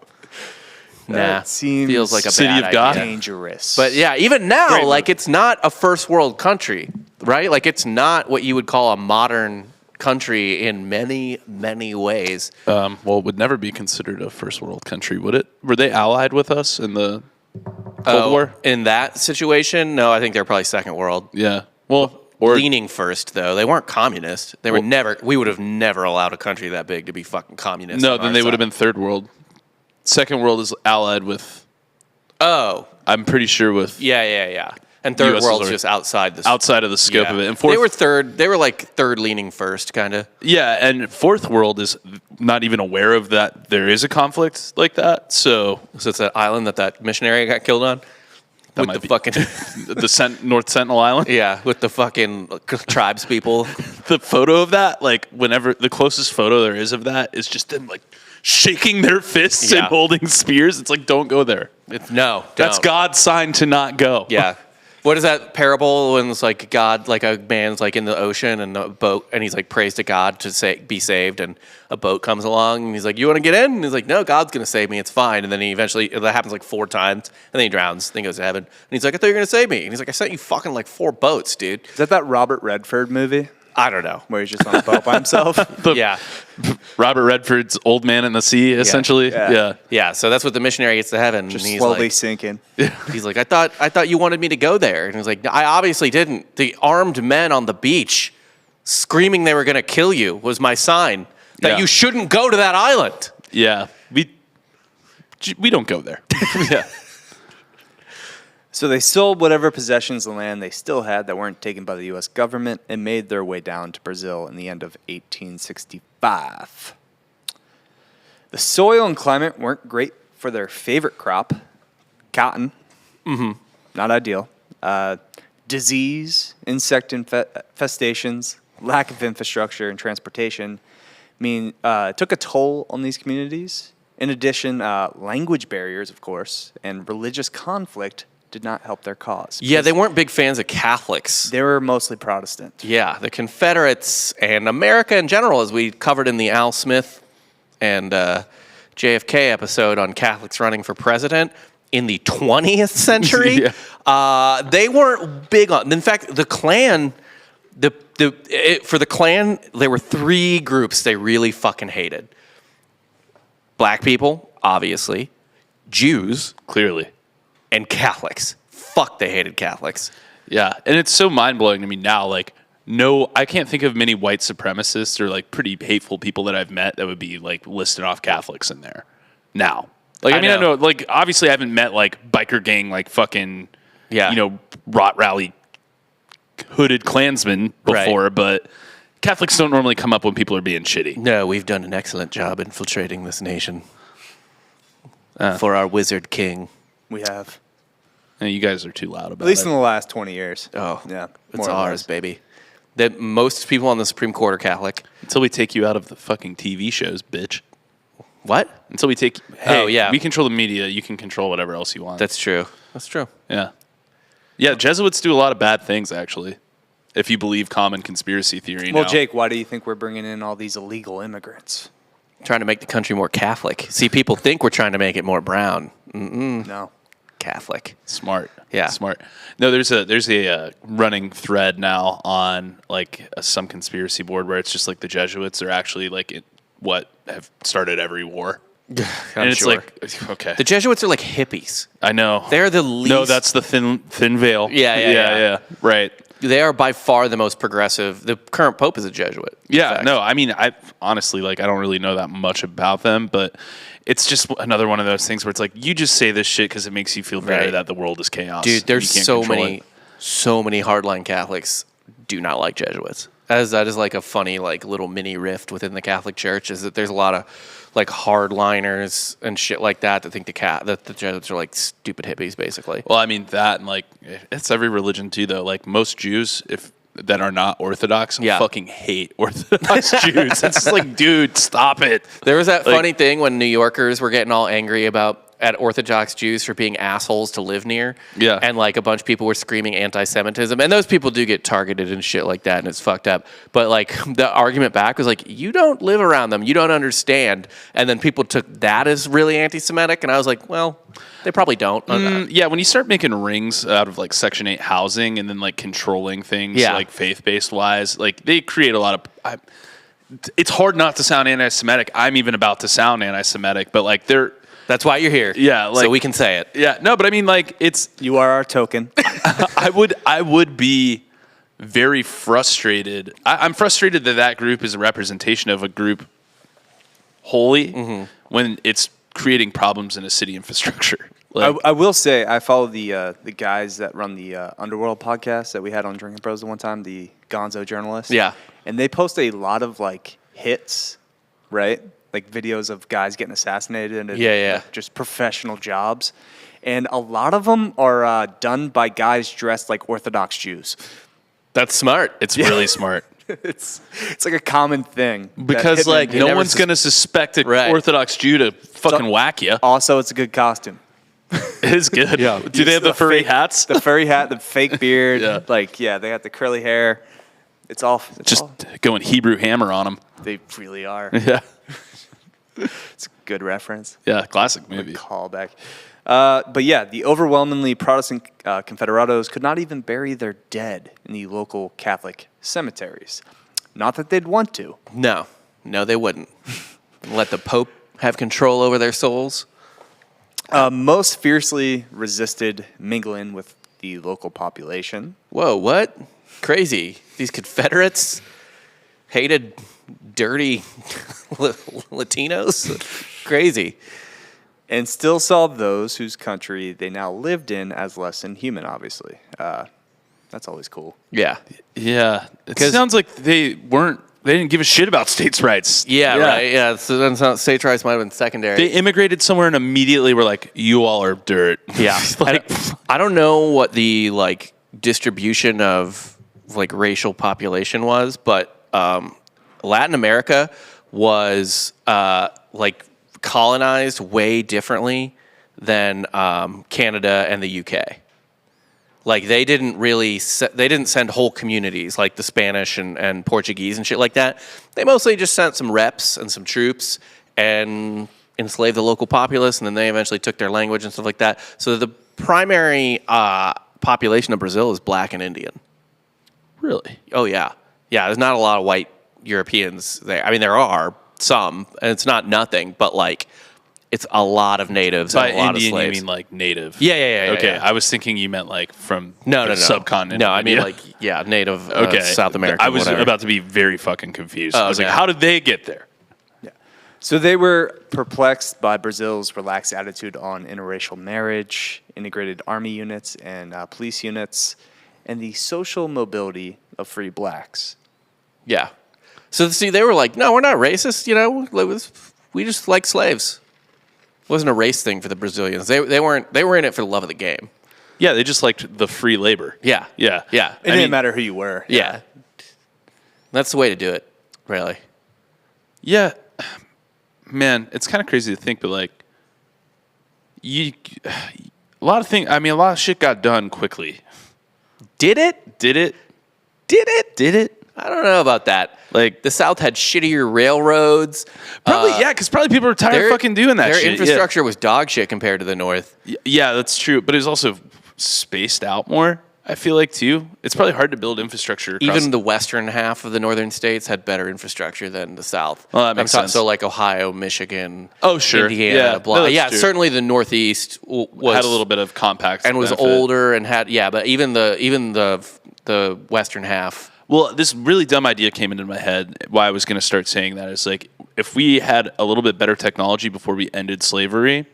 Speaker 4: Nah.
Speaker 2: That seems
Speaker 4: Feels like a
Speaker 3: City
Speaker 4: bad
Speaker 3: of God.
Speaker 4: idea.
Speaker 2: dangerous.
Speaker 4: But yeah, even now,
Speaker 2: Great
Speaker 4: like,
Speaker 2: movie.
Speaker 4: it's not a first world country, right? Like, it's not what you would call a modern country in many, many ways.
Speaker 3: Well, it would never be considered a first world country, would it? Were they allied with us in the Cold War?
Speaker 4: In that situation, no, I think they're probably second world.
Speaker 3: Yeah. Well, or
Speaker 4: Leaning first, though. They weren't communist. They were we would have never allowed a country that big to be fucking communist.
Speaker 3: no,
Speaker 4: on
Speaker 3: then
Speaker 4: our
Speaker 3: they would have
Speaker 4: side.
Speaker 3: been third world. Second world is allied with.
Speaker 4: Oh,
Speaker 3: I'm pretty sure with
Speaker 4: yeah. And third
Speaker 3: US is
Speaker 4: world's
Speaker 3: already-
Speaker 4: just outside the
Speaker 3: outside of the scope
Speaker 4: yeah.
Speaker 3: of it. And fourth,
Speaker 4: They were third. They were like third leaning first, kind of.
Speaker 3: yeah, and fourth world is not even aware of that there is a conflict like that. So
Speaker 4: So it's that island that missionary got killed on. With
Speaker 3: might
Speaker 4: the
Speaker 3: be-
Speaker 4: fucking
Speaker 3: the North Sentinel Island.
Speaker 4: yeah, with the fucking tribes people.
Speaker 3: The photo of that, like whenever the closest photo there is of that is just them like shaking their fists
Speaker 4: Yeah.
Speaker 3: and holding spears. It's like, don't go there.
Speaker 4: No,
Speaker 3: That's
Speaker 4: don't.
Speaker 3: God's sign to not go.
Speaker 4: Yeah. What is that parable when it's like God, like a man's like in the ocean and a boat, and he's like prays to God to be saved, and a boat comes along and he's like, "You want to get in?" And he's like, "No, God's gonna save me. It's fine." And then he eventually that happens like 4 times, and then he drowns. Then he goes to heaven, and he's like, "I thought you were gonna save me." And he's like, "I sent you fucking like 4 boats, dude."
Speaker 2: is that Robert Redford movie
Speaker 4: I don't know.
Speaker 2: where he's just on a boat by himself?
Speaker 4: Yeah.
Speaker 3: Robert Redford's Old Man in the Sea, essentially.
Speaker 2: Yeah.
Speaker 3: Yeah.
Speaker 4: Yeah, so that's what the missionary gets to heaven.
Speaker 2: Just
Speaker 4: and he's
Speaker 2: slowly
Speaker 4: like,
Speaker 2: sinking.
Speaker 4: he's like, I thought you wanted me to go there. And he's like, I obviously didn't. The armed men on the beach screaming they were going to kill you was my sign that
Speaker 3: Yeah.
Speaker 4: you shouldn't go to that island.
Speaker 3: Yeah. We don't go there. Yeah.
Speaker 2: So they sold whatever possessions of land they still had that weren't taken by the U.S. government and made their way down to Brazil in the end of 1865. The soil and climate weren't great for their favorite crop, cotton. Not ideal. Disease, insect infestations, lack of infrastructure and transportation took a toll on these communities. In addition, language barriers, of course, and religious conflict did not help their cause.
Speaker 4: Yeah, they weren't big fans of Catholics.
Speaker 2: They were mostly Protestant.
Speaker 4: Yeah, the Confederates and America in general, as we covered in the Al Smith and JFK episode on Catholics running for president in the 20th century, they weren't big on. In fact, the Klan, for the Klan, there were 3 groups they really fucking hated. Black people, obviously, Jews,
Speaker 3: Clearly.
Speaker 4: and Catholics. Fuck, they hated Catholics.
Speaker 3: Yeah, and it's so mind-blowing to me now, like, no, I can't think of many white supremacists or, like, pretty hateful people that I've met that would be, like, listed off Catholics in there now. Like, I know, like, obviously I haven't met, like, biker gang, like, fucking, rot rally hooded Klansmen before, but Catholics don't normally come up when people are being shitty.
Speaker 4: No, we've done an excellent job infiltrating this nation for our wizard king.
Speaker 2: We have.
Speaker 3: And you guys are too loud about it.
Speaker 2: At least in the last 20 years.
Speaker 4: Oh,
Speaker 2: yeah.
Speaker 4: It's ours, baby. That most people on the Supreme Court are Catholic.
Speaker 3: Until we take you out of the fucking TV shows, bitch.
Speaker 4: What?
Speaker 3: Until we take... we control the media. You can control whatever else you want.
Speaker 4: That's true. That's true.
Speaker 3: Yeah. Yeah, Jesuits do a lot of bad things, actually, if you believe common conspiracy theory
Speaker 2: Well,
Speaker 3: now.
Speaker 2: Jake, why do you think we're bringing in all these illegal immigrants?
Speaker 4: Trying to make the country more Catholic. See, people think we're trying to make it more brown.
Speaker 2: No.
Speaker 4: Catholic.
Speaker 3: Smart.
Speaker 4: Yeah.
Speaker 3: Smart. No, there's a running thread now on, like, some conspiracy board where it's just, like, the Jesuits are actually, like, what have started every war. And it's
Speaker 4: sure.
Speaker 3: like, okay.
Speaker 4: The Jesuits are like hippies.
Speaker 3: I know.
Speaker 4: They're the least...
Speaker 3: No, that's the thin veil.
Speaker 4: Yeah.
Speaker 3: Right.
Speaker 4: They are by far the most progressive. The current pope is a Jesuit.
Speaker 3: Yeah, no, I mean, I honestly, like, I don't really know that much about them, but it's just another one of those things where it's like, you just say this shit because it makes you feel better that the world is chaos.
Speaker 4: Dude, there's
Speaker 3: You can't
Speaker 4: so
Speaker 3: control
Speaker 4: many,
Speaker 3: it.
Speaker 4: so many hardline Catholics do not like Jesuits. That is like a funny, like, little mini rift within the Catholic Church, is that there's a lot of, like, hardliners and shit like that think that the Jesuits are like stupid hippies, basically.
Speaker 3: Well, I mean, that, and, like, it's every religion too, though. Like, most Jews, that are not Orthodox, fucking hate Orthodox Jews. It's just like, dude, stop it.
Speaker 4: There was that funny thing when New Yorkers were getting all angry at Orthodox Jews for being assholes to live near.
Speaker 3: Yeah.
Speaker 4: And, like, a bunch of people were screaming anti-Semitism. And those people do get targeted and shit like that, and it's fucked up. But, like, the argument back was like, you don't live around them. You don't understand. And then people took that as really anti-Semitic. And I was like, well, they probably don't.
Speaker 3: Yeah, when you start making rings out of, like, Section 8 housing and then, like, controlling things, like, faith-based wise, like, they create a lot of... it's hard not to sound anti-Semitic. I'm even about to sound anti-Semitic, but, like, they're...
Speaker 4: That's why you're here.
Speaker 3: Yeah, like,
Speaker 4: so we can say it.
Speaker 3: Yeah, no, but I mean, like, it's...
Speaker 2: You are our token.
Speaker 3: I would be very frustrated. I'm frustrated that group is a representation of a group wholly when it's creating problems in a city infrastructure. Like,
Speaker 2: I will say, I follow the guys that run the Underworld podcast that we had on Drinking Bros the one time, the Gonzo journalists.
Speaker 4: Yeah.
Speaker 2: And they post a lot of, like, hits, right? Like, videos of guys getting assassinated and like, just professional jobs. And a lot of them are done by guys dressed like Orthodox Jews.
Speaker 4: That's smart.
Speaker 3: it's really smart.
Speaker 2: It's like a common thing.
Speaker 3: Because, like, no one's going to suspect an Orthodox Jew to fucking whack you.
Speaker 2: Also, it's a good costume.
Speaker 3: It is good. Yeah. Do they have the furry hats?
Speaker 2: The furry hat, the fake beard. They got the curly hair. It's all...
Speaker 3: going Hebrew hammer on them.
Speaker 2: They really are.
Speaker 3: Yeah.
Speaker 2: It's a good reference.
Speaker 3: Yeah, classic movie.
Speaker 2: Callback. But yeah, the overwhelmingly Protestant Confederados could not even bury their dead in the local Catholic cemeteries. Not that they'd want to.
Speaker 4: No, they wouldn't. Let the Pope have control over their souls.
Speaker 2: Most fiercely resisted mingling with the local population.
Speaker 4: Whoa, what? Crazy. These Confederates hated dirty Latinos? Crazy.
Speaker 2: And still saw those whose country they now lived in as less than human, obviously. That's always cool.
Speaker 4: Yeah.
Speaker 3: Yeah. It sounds like they didn't give a shit about states' rights.
Speaker 4: Yeah, right. Yeah, so then states' rights might have been secondary.
Speaker 3: They immigrated somewhere and immediately were like, you all are dirt.
Speaker 4: Yeah.
Speaker 3: Like,
Speaker 4: I don't know what the, like, distribution of, like, racial population was, but Latin America was, like, colonized way differently than Canada and the UK. Like they didn't really they didn't send whole communities like the Spanish and Portuguese and shit like that. They mostly just sent some reps and some troops and enslaved the local populace, and then they eventually took their language and stuff like that. So the primary population of Brazil is black and Indian.
Speaker 3: Really?
Speaker 4: Oh yeah, yeah. There's not a lot of white Europeans there. I mean, there are some, and it's not nothing, but like it's a lot of natives
Speaker 3: By
Speaker 4: and a lot
Speaker 3: Indian,
Speaker 4: of slaves.
Speaker 3: you mean like native?
Speaker 4: Yeah.
Speaker 3: Okay,
Speaker 4: yeah.
Speaker 3: I was thinking you meant like from
Speaker 4: No,
Speaker 3: the subcontinent.
Speaker 4: No,
Speaker 3: of
Speaker 4: I mean
Speaker 3: India.
Speaker 4: like native
Speaker 3: okay,
Speaker 4: South America.
Speaker 3: I was
Speaker 4: whatever.
Speaker 3: about to be very fucking confused. I was
Speaker 4: okay.
Speaker 3: like, how did they get there?
Speaker 2: So they were perplexed by Brazil's relaxed attitude on interracial marriage, integrated army units and police units, and the social mobility of free blacks.
Speaker 4: Yeah. So see, they were like, no, we're not racist. You know, we just like slaves. It wasn't a race thing for the Brazilians. They weren't. They were in it for the love of the game.
Speaker 3: Yeah, they just liked the free labor.
Speaker 4: Yeah.
Speaker 3: Yeah.
Speaker 4: Yeah.
Speaker 2: It didn't matter who you were.
Speaker 4: Yeah. That's the way to do it, really.
Speaker 3: Yeah. Man, it's kind of crazy to think, but like, a lot of shit got done quickly.
Speaker 4: Did it?
Speaker 3: Did it?
Speaker 4: Did it?
Speaker 3: Did it?
Speaker 4: I don't know about that.
Speaker 3: Like
Speaker 4: The South had shittier railroads.
Speaker 3: probably, yeah, because probably people were tired of fucking doing that
Speaker 4: Their
Speaker 3: shit.
Speaker 4: infrastructure was dog shit compared to the North.
Speaker 3: Yeah, that's true, but it was also spaced out more. I feel like too. It's probably hard to build infrastructure.
Speaker 4: Even the western half of the northern states had better infrastructure than the South.
Speaker 3: Well, that makes sense.
Speaker 4: So like Ohio, Michigan,
Speaker 3: Oh, sure.
Speaker 4: Indiana,
Speaker 3: Yeah.
Speaker 4: blah.
Speaker 3: No, that's
Speaker 4: Yeah,
Speaker 3: true.
Speaker 4: certainly the Northeast was
Speaker 3: had a little bit of compact
Speaker 4: and was
Speaker 3: benefit.
Speaker 4: older and had but even the western half.
Speaker 3: Well, this really dumb idea came into my head. Why I was going to start saying that is like, if we had a little bit better technology before we ended slavery,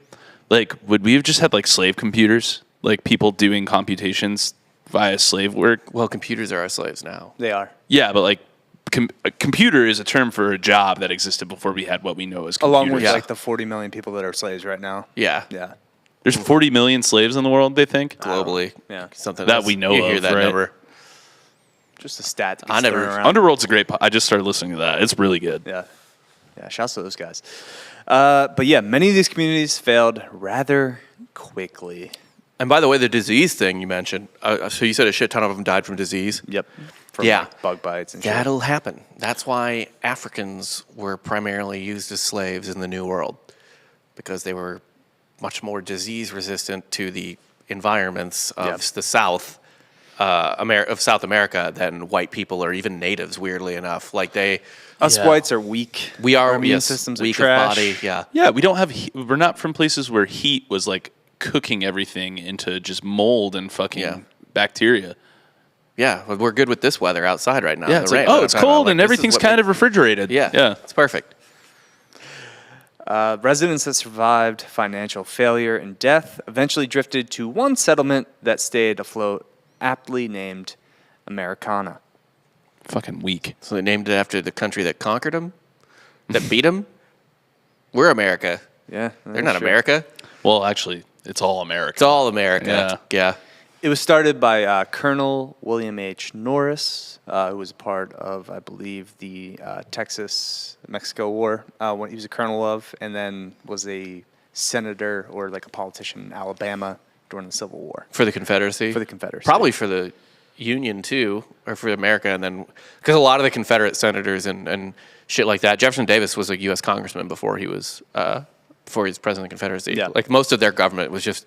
Speaker 3: like, would we have just had like slave computers, like people doing computations via slave work?
Speaker 4: Well, computers are our slaves now.
Speaker 2: They are.
Speaker 3: Yeah, but like, a computer is a term for a job that existed before we had what we know as computers.
Speaker 2: Along with
Speaker 4: Yeah.
Speaker 2: like the 40 million people that are slaves right now.
Speaker 4: Yeah,
Speaker 2: Yeah.
Speaker 3: There's 40 million slaves in the world, they think?
Speaker 4: globally.
Speaker 2: Yeah.
Speaker 4: Something
Speaker 3: That
Speaker 4: else.
Speaker 3: we know
Speaker 4: you hear
Speaker 3: of,
Speaker 4: that
Speaker 3: right?
Speaker 4: number.
Speaker 2: Just a stat. That
Speaker 4: I
Speaker 2: gets
Speaker 4: never-
Speaker 2: thrown around.
Speaker 3: Underworld's a great I just started listening to that. It's really good.
Speaker 2: Yeah. Yeah, shouts to those guys. But yeah, many of these communities failed rather quickly.
Speaker 4: And by the way, the disease thing you mentioned. So you said a shit ton of them died from disease.
Speaker 2: Yep. From
Speaker 4: Yeah.
Speaker 2: like, bug bites and shit.
Speaker 4: That'll happen. That's why Africans were primarily used as slaves in the New World, because they were much more disease resistant to the environments of
Speaker 2: Yep.
Speaker 4: the South, of South America than white people or even natives. Weirdly enough, like
Speaker 2: Us
Speaker 3: Yeah.
Speaker 2: whites are weak.
Speaker 4: we are
Speaker 2: Our immune
Speaker 4: yes,
Speaker 2: systems
Speaker 4: weak
Speaker 2: are trash.
Speaker 4: of body. Yeah,
Speaker 3: Yeah, we don't have. We're not from places where heat was like cooking everything into just mold and fucking
Speaker 4: Yeah.
Speaker 3: bacteria.
Speaker 4: yeah. But we're good with this weather outside right now.
Speaker 3: Yeah,
Speaker 4: the
Speaker 3: it's
Speaker 4: rain.
Speaker 3: like, oh, it's
Speaker 4: I'm talking about,
Speaker 3: cold
Speaker 4: like,
Speaker 3: and
Speaker 4: this is
Speaker 3: everything's
Speaker 4: what
Speaker 3: kind of refrigerated.
Speaker 4: yeah,
Speaker 3: yeah.
Speaker 4: it's perfect.
Speaker 2: Residents that survived financial failure and death eventually drifted to one settlement that stayed afloat, aptly named Americana.
Speaker 3: Fucking weak.
Speaker 4: So they named it after the country that conquered them, that beat them. We're America.
Speaker 2: Yeah,
Speaker 4: They're not America.
Speaker 3: Well, actually, it's all America.
Speaker 4: It's all America. Yeah.
Speaker 2: It was started by Colonel William H. Norris, who was a part of, I believe, the Texas-Mexico War, when he was a colonel of, and then was a senator or like a politician in Alabama during the Civil War.
Speaker 4: For the Confederacy?
Speaker 2: For the Confederacy.
Speaker 4: Probably for the Union, too, or for America. And then, because a lot of the Confederate senators and shit like that, Jefferson Davis was a U.S. congressman before he was president of the Confederacy.
Speaker 2: Yeah.
Speaker 4: Like, most of their government was just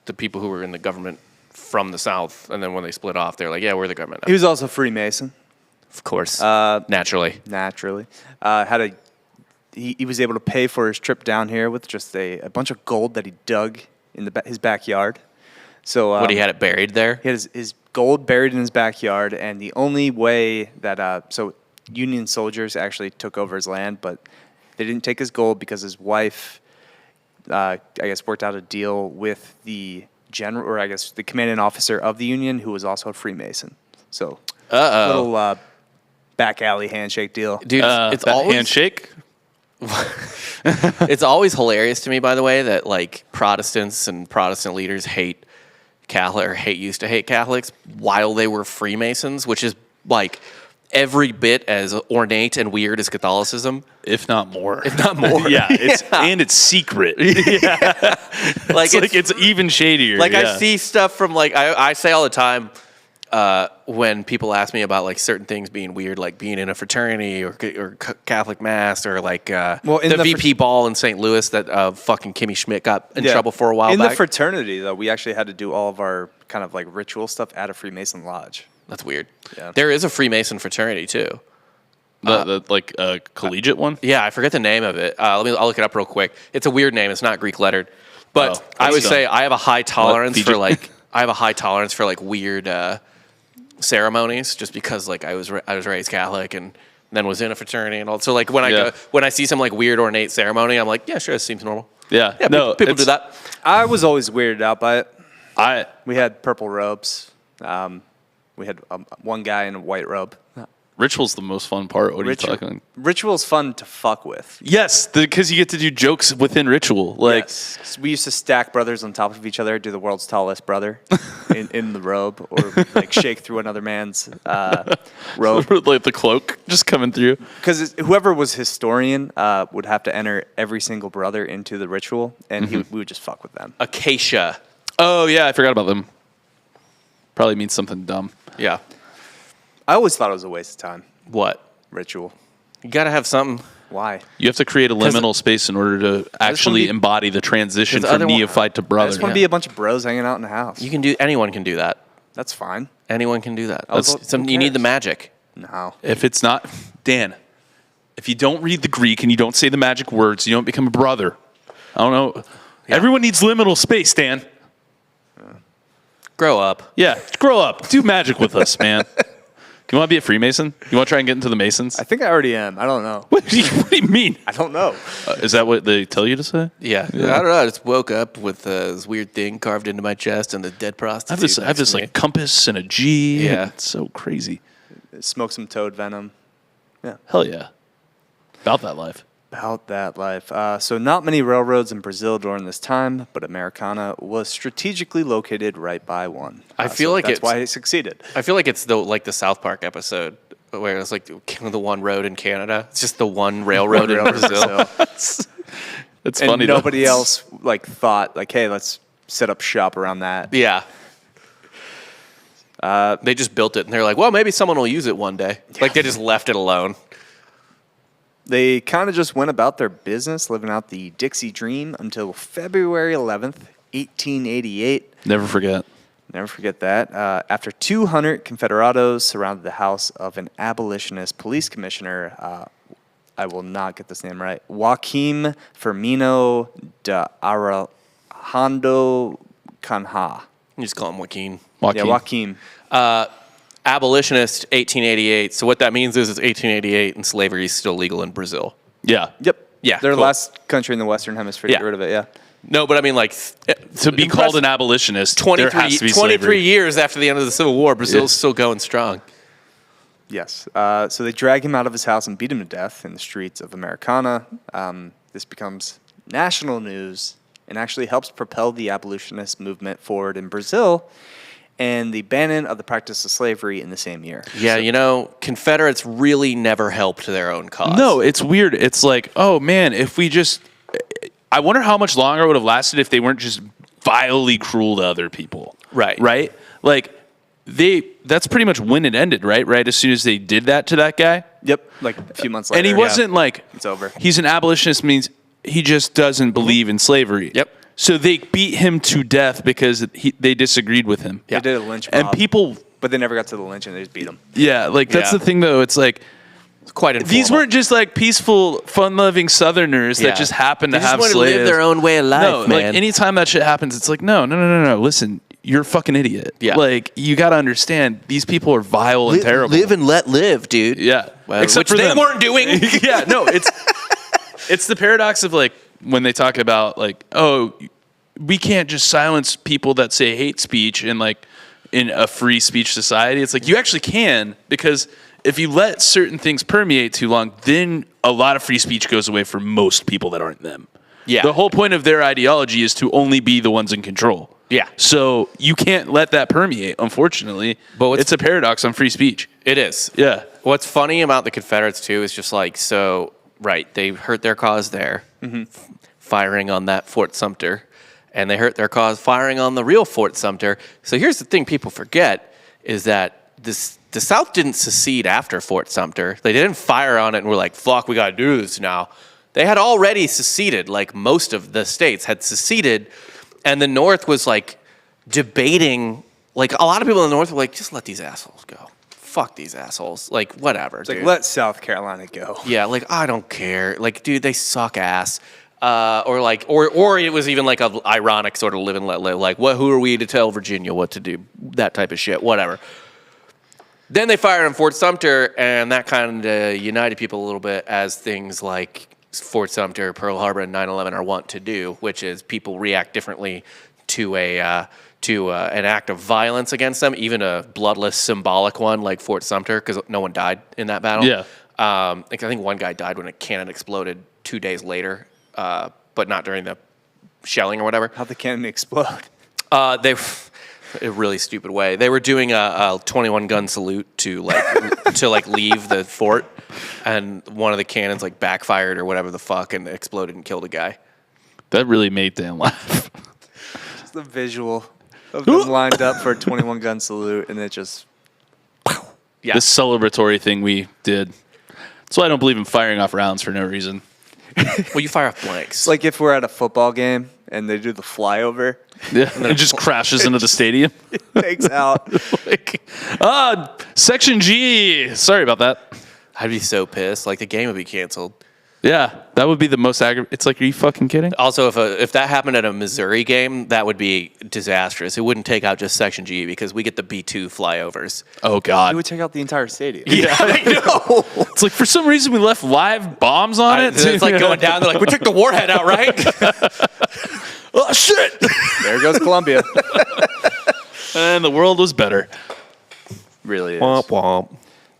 Speaker 4: the people who were in the government from the South. And then when they split off, they're like, yeah, we're the government now.
Speaker 2: He was also a Freemason,
Speaker 4: Of course. Naturally.
Speaker 2: naturally. He was able to pay for his trip down here with just a bunch of gold that he dug in his backyard. So
Speaker 4: What, he had it buried there?
Speaker 2: He had his gold buried in his backyard, and the only way that so Union soldiers actually took over his land, but they didn't take his gold because his wife, I guess, worked out a deal with the general, or I guess the commanding officer of the Union, who was also a Freemason. So, little back alley handshake deal.
Speaker 4: Dude, it's
Speaker 3: that
Speaker 4: always
Speaker 3: handshake.
Speaker 4: It's always hilarious to me, by the way, that like Protestants and Protestant leaders hate Catholic or used to hate Catholics while they were Freemasons, which is like every bit as ornate and weird as Catholicism,
Speaker 3: if not more.
Speaker 4: if not more.
Speaker 3: Yeah, and it's secret.
Speaker 4: Like
Speaker 3: it's even shadier.
Speaker 4: Like I see stuff from like I say all the time when people ask me about like certain things being weird, like being in a fraternity or Catholic mass or like the VP ball in St. Louis that fucking Kimmy Schmidt got in trouble for a while back.
Speaker 2: In the fraternity, though, we actually had to do all of our kind of like ritual stuff at a Freemason lodge.
Speaker 4: That's weird.
Speaker 2: Yeah.
Speaker 4: There is a Freemason fraternity too.
Speaker 3: The collegiate one?
Speaker 4: Yeah, I forget the name of it. I'll look it up real quick. It's a weird name. It's not Greek lettered. But I would say I have a high tolerance for like weird ceremonies, just because like I was raised Catholic and then was in a fraternity and all. So like when I see some like weird ornate ceremony, I'm like, yeah, sure, it seems normal.
Speaker 3: Yeah,
Speaker 4: no, people do that.
Speaker 2: I was always weirded out by it. We had purple robes. We had one guy in a white robe.
Speaker 3: Ritual's the most fun part. What are you talking?
Speaker 2: Ritual's fun to fuck with.
Speaker 3: Yes, because you get to do jokes within ritual. Like
Speaker 2: we used to stack brothers on top of each other, do the world's tallest brother in the robe, or like shake through another man's robe.
Speaker 3: Like the cloak just coming through.
Speaker 2: Because whoever was historian would have to enter every single brother into the ritual, and we would just fuck with them.
Speaker 4: Acacia.
Speaker 3: Oh yeah, I forgot about them. Probably means something dumb.
Speaker 4: Yeah.
Speaker 2: I always thought it was a waste of time.
Speaker 4: What?
Speaker 2: Ritual.
Speaker 4: You gotta have something.
Speaker 2: Why?
Speaker 3: You have to create a liminal space in order to actually embody the transition from neophyte to brother.
Speaker 2: I just want to be a bunch of bros hanging out in the house.
Speaker 4: Anyone can do that.
Speaker 2: That's fine.
Speaker 4: Anyone can do that. You need the magic.
Speaker 2: No.
Speaker 3: If it's not, Dan, if you don't read the Greek and you don't say the magic words, you don't become a brother. I don't know. Yeah. Everyone needs liminal space, Dan.
Speaker 4: Grow up.
Speaker 3: Yeah, grow up. Do magic with us, man. You want to be a Freemason? You want to try and get into the Masons?
Speaker 2: I think I already am. I don't know.
Speaker 3: What do you mean?
Speaker 2: I don't know.
Speaker 3: Is that what they tell you to say?
Speaker 4: Yeah. I don't know. I just woke up with this weird thing carved into my chest and the dead prostitute.
Speaker 3: I have this like compass and a G.
Speaker 4: Yeah.
Speaker 3: It's so crazy.
Speaker 2: Smoke some toad venom. Yeah.
Speaker 3: Hell yeah. About that life.
Speaker 2: About that life. So not many railroads in Brazil during this time, but Americana was strategically located right by one.
Speaker 4: I feel like
Speaker 2: that's why it succeeded.
Speaker 4: I feel like it's like the South Park episode where it's like the one road in Canada. It's just the one railroad in Brazil.
Speaker 3: It's funny.
Speaker 2: Nobody else like thought like, hey, let's set up shop around that.
Speaker 4: Yeah. They just built it and they're like, well, maybe someone will use it one day. Yeah. Like they just left it alone.
Speaker 2: They kind of just went about their business, living out the Dixie Dream until February 11th, 1888.
Speaker 3: Never forget.
Speaker 2: Never forget that. After 200 Confederados surrounded the house of an abolitionist police commissioner, I will not get this name right, Joaquim Firmino de Arredondo Canha.
Speaker 4: You just call him Joaquin.
Speaker 2: Yeah, Joaquim.
Speaker 4: Abolitionist, 1888. So what that means is it's 1888 and slavery is still legal in Brazil.
Speaker 3: Yeah.
Speaker 2: Yep.
Speaker 4: Yeah.
Speaker 2: They're the last country in the Western Hemisphere to get rid of it, yeah.
Speaker 4: No, but I mean, like...
Speaker 3: to be called an abolitionist,
Speaker 4: 23 years after the end of the Civil War, Brazil's still going strong.
Speaker 2: Yes. So they drag him out of his house and beat him to death in the streets of Americana. This becomes national news and actually helps propel the abolitionist movement forward in Brazil and the banning of the practice of slavery in the same year.
Speaker 4: Yeah, Confederates really never helped their own cause.
Speaker 3: No, it's weird. It's like, oh, man, if we just... I wonder how much longer it would have lasted if they weren't just vilely cruel to other people.
Speaker 4: Right.
Speaker 3: Right? Like, that's pretty much when it ended, right? Right as soon as they did that to that guy?
Speaker 2: Yep, like a few months later.
Speaker 3: And he wasn't like...
Speaker 2: It's over.
Speaker 3: He's an abolitionist means he just doesn't believe in slavery.
Speaker 4: Yep.
Speaker 3: So they beat him to death because they disagreed with him.
Speaker 2: Yeah. They did a lynch mob.
Speaker 3: And people...
Speaker 2: But they never got to the lynch and they just beat him.
Speaker 3: Yeah, like that's the thing though. It's like...
Speaker 4: It's quite informal.
Speaker 3: These weren't just like peaceful, fun-loving Southerners that just happened to have slaves.
Speaker 4: They just want to live their own way of life,
Speaker 3: no,
Speaker 4: man.
Speaker 3: Like anytime that shit happens, it's like, no. Listen, you're a fucking idiot.
Speaker 4: Yeah.
Speaker 3: Like, you got to understand, these people are vile and terrible.
Speaker 4: Live and let live, dude.
Speaker 3: Yeah.
Speaker 4: Well,
Speaker 3: Except
Speaker 4: which
Speaker 3: for
Speaker 4: they
Speaker 3: them.
Speaker 4: weren't doing.
Speaker 3: Yeah, no, it's the paradox of like, when they talk about like, oh, we can't just silence people that say hate speech in like, in a free speech society. It's like, you actually can, because if you let certain things permeate too long, then a lot of free speech goes away for most people that aren't them.
Speaker 4: Yeah.
Speaker 3: The whole point of their ideology is to only be the ones in control.
Speaker 4: Yeah.
Speaker 3: So you can't let that permeate, unfortunately. But it's a paradox on free speech.
Speaker 4: It is.
Speaker 3: Yeah.
Speaker 4: What's funny about the Confederates, too, is just like, so, right, they hurt their cause there, firing on that Fort Sumter, and they hurt their cause firing on the real Fort Sumter. So here's the thing people forget, is that the South didn't secede after Fort Sumter. They didn't fire on it and were like, fuck, we got to do this now. They had already seceded, like most of the states had seceded, and the North was like debating, like a lot of people in the North were like, just let these assholes go. Fuck these assholes. Like, whatever,
Speaker 2: It's
Speaker 4: dude.
Speaker 2: like, let South Carolina go.
Speaker 4: Yeah, like, I don't care. Like, dude, they suck ass. Or it was even like a ironic sort of live and let live. Like, who are we to tell Virginia what to do? That type of shit, whatever. Then they fired on Fort Sumter, and that kind of united people a little bit, as things like Fort Sumter, Pearl Harbor, and 9/11 are wont to do, which is people react differently to an act of violence against them, even a bloodless, symbolic one like Fort Sumter, because no one died in that battle.
Speaker 3: Yeah.
Speaker 4: I think one guy died when a cannon exploded 2 days later, but not during the shelling or whatever.
Speaker 2: How'd the cannon explode?
Speaker 4: They, a really stupid way. They were doing a 21 gun salute to leave the fort, and one of the cannons like backfired or whatever the fuck and exploded and killed a guy.
Speaker 3: That really made Dan laugh.
Speaker 2: Just the visual of them lined up for a 21 gun salute, and it just.
Speaker 4: Yeah.
Speaker 3: This celebratory thing we did. That's why I don't believe in firing off rounds for no reason.
Speaker 4: Well, you fire off blanks.
Speaker 2: It's like if we're at a football game and they do the flyover,
Speaker 3: Yeah. And it just crashes into the stadium.
Speaker 2: takes out.
Speaker 3: Section G. Sorry about that.
Speaker 4: I'd be so pissed. Like, the game would be canceled.
Speaker 3: Yeah, that would be the most aggravating. It's like, are you fucking kidding?
Speaker 4: Also, if that happened at a Missouri game, that would be disastrous. It wouldn't take out just Section G because we get the B2 flyovers.
Speaker 3: Oh,
Speaker 2: It
Speaker 3: God.
Speaker 2: would take out the entire stadium.
Speaker 4: Yeah, I know.
Speaker 3: It's like, for some reason, we left live bombs on it.
Speaker 4: It's like going down. They're like, we took the warhead out, right?
Speaker 3: Oh, shit.
Speaker 2: There goes Columbia.
Speaker 3: And the world was better.
Speaker 2: Really is.
Speaker 4: Womp womp.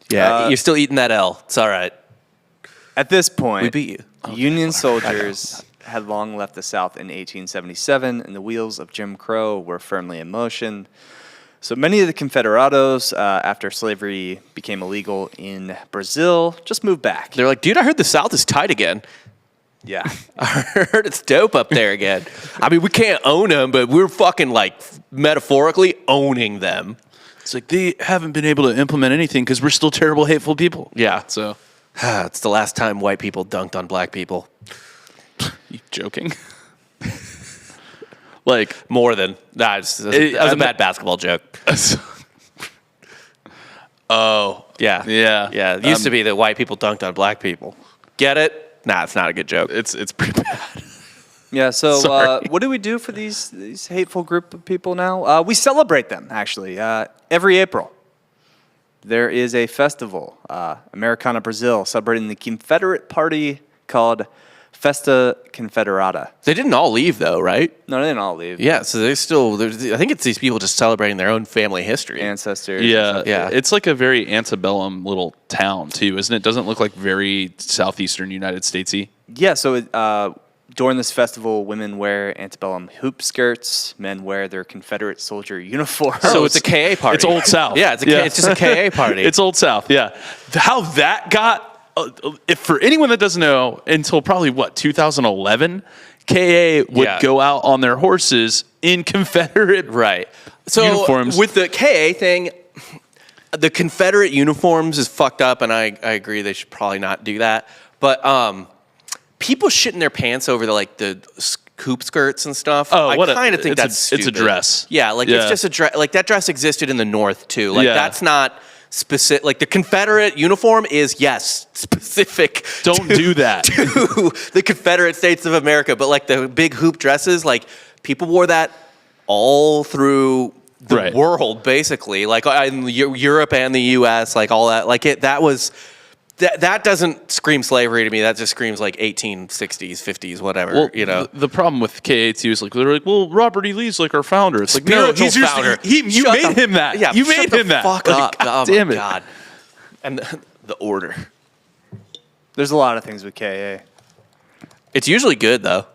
Speaker 4: Yeah, you're still eating that L. It's all right.
Speaker 2: At this point,
Speaker 4: We beat you.
Speaker 2: Union soldiers had long left the South in 1877, and the wheels of Jim Crow were firmly in motion. So many of the Confederados, after slavery became illegal in Brazil, just moved back.
Speaker 4: They're like, dude, I heard the South is tight again.
Speaker 2: Yeah.
Speaker 4: I heard it's dope up there again. I mean, we can't own them, but we're fucking, like, metaphorically owning them.
Speaker 3: It's like, they haven't been able to implement anything because we're still terrible, hateful people.
Speaker 4: Yeah.
Speaker 3: So,
Speaker 4: It's the last time white people dunked on black people.
Speaker 3: you joking? Like,
Speaker 4: More than that was a bad basketball joke.
Speaker 3: oh,
Speaker 4: Yeah.
Speaker 3: yeah.
Speaker 4: Yeah. It used to be that white people dunked on black people. Get it? Nah, it's not a good joke.
Speaker 3: It's pretty bad.
Speaker 2: Yeah, so
Speaker 3: Sorry.
Speaker 2: what do we do for these hateful group of people now? We celebrate them, actually, every April. There is a festival, Americana Brazil, celebrating the Confederate Party called Festa Confederada.
Speaker 4: They didn't all leave, though, right?
Speaker 2: No, they didn't all leave.
Speaker 4: Yeah, so I think it's these people just celebrating their own family history.
Speaker 2: Ancestors.
Speaker 3: Yeah,
Speaker 4: Yeah.
Speaker 3: It's like a very antebellum little town too, isn't it? Doesn't look like very southeastern United Statesy.
Speaker 2: Yeah, so during this festival, women wear antebellum hoop skirts, men wear their Confederate soldier uniforms.
Speaker 4: So it's a KA party.
Speaker 3: It's Old South.
Speaker 4: Yeah, it's just a KA party.
Speaker 3: It's Old South. Yeah, how that got. If for anyone that doesn't know, until probably 2011, KA would
Speaker 4: Yeah.
Speaker 3: go out on their horses in Confederate
Speaker 4: Right. So
Speaker 3: uniforms.
Speaker 4: with the KA thing, the Confederate uniforms is fucked up, and I agree they should probably not do that. But people shitting their pants over the hoop skirts and stuff.
Speaker 3: Oh,
Speaker 4: I kind of think
Speaker 3: it's
Speaker 4: that's
Speaker 3: a, it's a
Speaker 4: stupid.
Speaker 3: dress.
Speaker 4: Yeah, it's just a dress. Like that dress existed in the North too. Like
Speaker 3: Yeah.
Speaker 4: that's not specific. Like the Confederate uniform is specific.
Speaker 3: Don't do that.
Speaker 4: To the Confederate States of America, but like the big hoop dresses, like people wore that all through the
Speaker 3: Right.
Speaker 4: world, basically, like in Europe and the U.S., like all that. Like that doesn't scream slavery to me. That just screams like 1860s, 50s, whatever.
Speaker 3: Well,
Speaker 4: you know.
Speaker 3: the problem with KA too is like they're like, well, Robert E. Lee's like our founder. It's like no,
Speaker 4: Spiritual
Speaker 3: he's your
Speaker 4: founder.
Speaker 3: you
Speaker 4: Shut
Speaker 3: made him that.
Speaker 4: Yeah,
Speaker 3: you
Speaker 4: shut
Speaker 3: made
Speaker 4: the
Speaker 3: him that.
Speaker 4: Fuck
Speaker 3: Like,
Speaker 4: up!
Speaker 3: God
Speaker 4: Oh
Speaker 3: damn
Speaker 4: my
Speaker 3: it.
Speaker 4: God. And the order.
Speaker 2: There's a lot of things with KA.
Speaker 4: It's usually good though.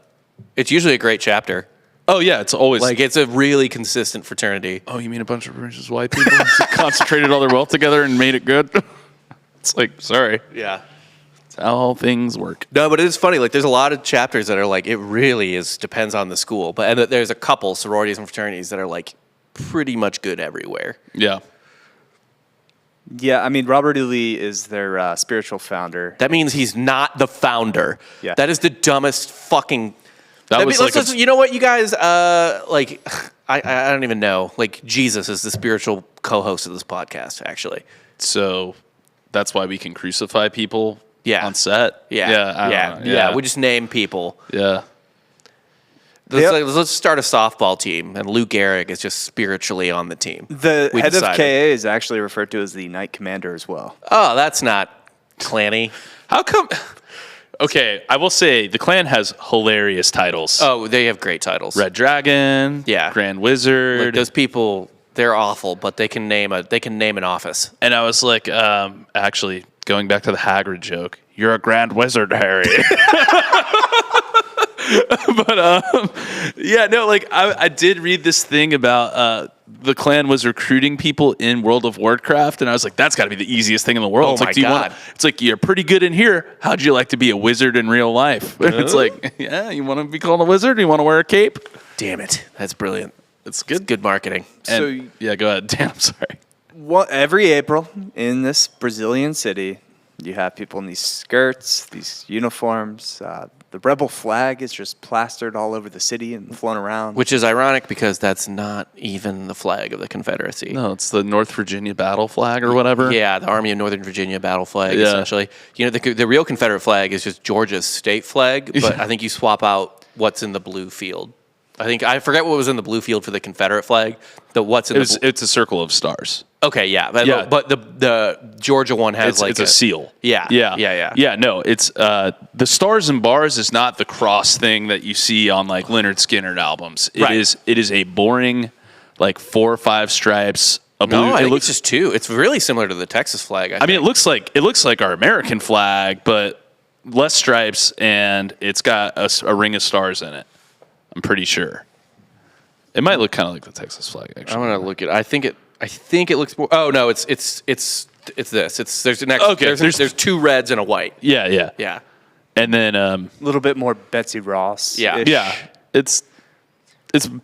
Speaker 4: It's usually a great chapter.
Speaker 3: Oh yeah, it's always
Speaker 4: Like it's a really consistent fraternity.
Speaker 3: oh, you mean a bunch of rich white people concentrated all their wealth together and made it good? It's like, sorry,
Speaker 4: Yeah.
Speaker 3: that's how all things work.
Speaker 4: No, but it is funny. Like, there's a lot of chapters that are like, it really is depends on the school. But and there's a couple sororities and fraternities that are like pretty much good everywhere.
Speaker 3: Yeah.
Speaker 2: Yeah, I mean, Robert E. Lee is their spiritual founder.
Speaker 4: That means he's not the founder.
Speaker 2: Yeah.
Speaker 4: That is the dumbest fucking.
Speaker 3: That was like
Speaker 4: you know what, you guys? Like, I don't even know. Like, Jesus is the spiritual co-host of this podcast. Actually,
Speaker 3: so that's why we can crucify people on set.
Speaker 4: Yeah,
Speaker 3: I don't know.
Speaker 4: yeah. We just name people.
Speaker 3: Yeah.
Speaker 4: Let's start a softball team, and Lou Gehrig is just spiritually on the team.
Speaker 2: The
Speaker 4: We
Speaker 2: head
Speaker 4: decided.
Speaker 2: of KA is actually referred to as the Knight Commander as well.
Speaker 4: Oh, that's not clanny.
Speaker 3: How come? Okay, I will say the Klan has hilarious titles.
Speaker 4: Oh, they have great titles.
Speaker 3: Red Dragon,
Speaker 4: Yeah.
Speaker 3: Grand Wizard.
Speaker 4: Like, those people, they're awful, but they can name an office.
Speaker 3: And I was like, actually, going back to the Hagrid joke, you're a Grand Wizard, Harry. But yeah, no, like I did read this thing about the Klan was recruiting people in World of Warcraft, and I was like, that's got to be the easiest thing in the world.
Speaker 4: Oh
Speaker 3: It's like,
Speaker 4: my
Speaker 3: do you
Speaker 4: God.
Speaker 3: It's like, you're pretty good in here. How'd you like to be a wizard in real life? And it's like, yeah, you want to be called a wizard? You want to wear a cape?
Speaker 4: Damn it. That's brilliant.
Speaker 3: It's good.
Speaker 4: It's good marketing.
Speaker 3: And, yeah, go ahead. Damn, I'm sorry.
Speaker 2: Every April in this Brazilian city, you have people in these skirts, these uniforms. The rebel flag is just plastered all over the city and flown around.
Speaker 4: Which is ironic because that's not even the flag of the Confederacy.
Speaker 3: No, it's the North Virginia battle flag or whatever.
Speaker 4: Yeah, the Army of Northern Virginia battle flag,
Speaker 3: Yeah.
Speaker 4: essentially. You know, the real Confederate flag is just Georgia's state flag, but I think you swap out what's in the blue field. I forget what was in the blue field for the Confederate flag.
Speaker 3: It's a circle of stars.
Speaker 4: Okay, yeah,
Speaker 3: Yeah.
Speaker 4: but the Georgia one has
Speaker 3: It's a seal.
Speaker 4: Yeah.
Speaker 3: No, it's the stars and bars is not the cross thing that you see on like Leonard Skinner albums. It
Speaker 4: Right.
Speaker 3: is a boring like 4 or 5 stripes. A blue.
Speaker 4: No, I
Speaker 3: it
Speaker 4: think
Speaker 3: looks
Speaker 4: it's just 2. It's really similar to the Texas flag.
Speaker 3: I mean, it looks like our American flag, but less stripes, and it's got a ring of stars in it. I'm pretty sure. It might look kind of like the Texas flag. Actually,
Speaker 4: I'm gonna look at. I think it looks more. Oh no, it's this. There's an extra.
Speaker 3: Okay,
Speaker 4: There's 2 reds and a white.
Speaker 3: yeah.
Speaker 4: Yeah.
Speaker 3: And then
Speaker 2: a little bit more Betsy Ross.
Speaker 4: Yeah.
Speaker 3: yeah, it's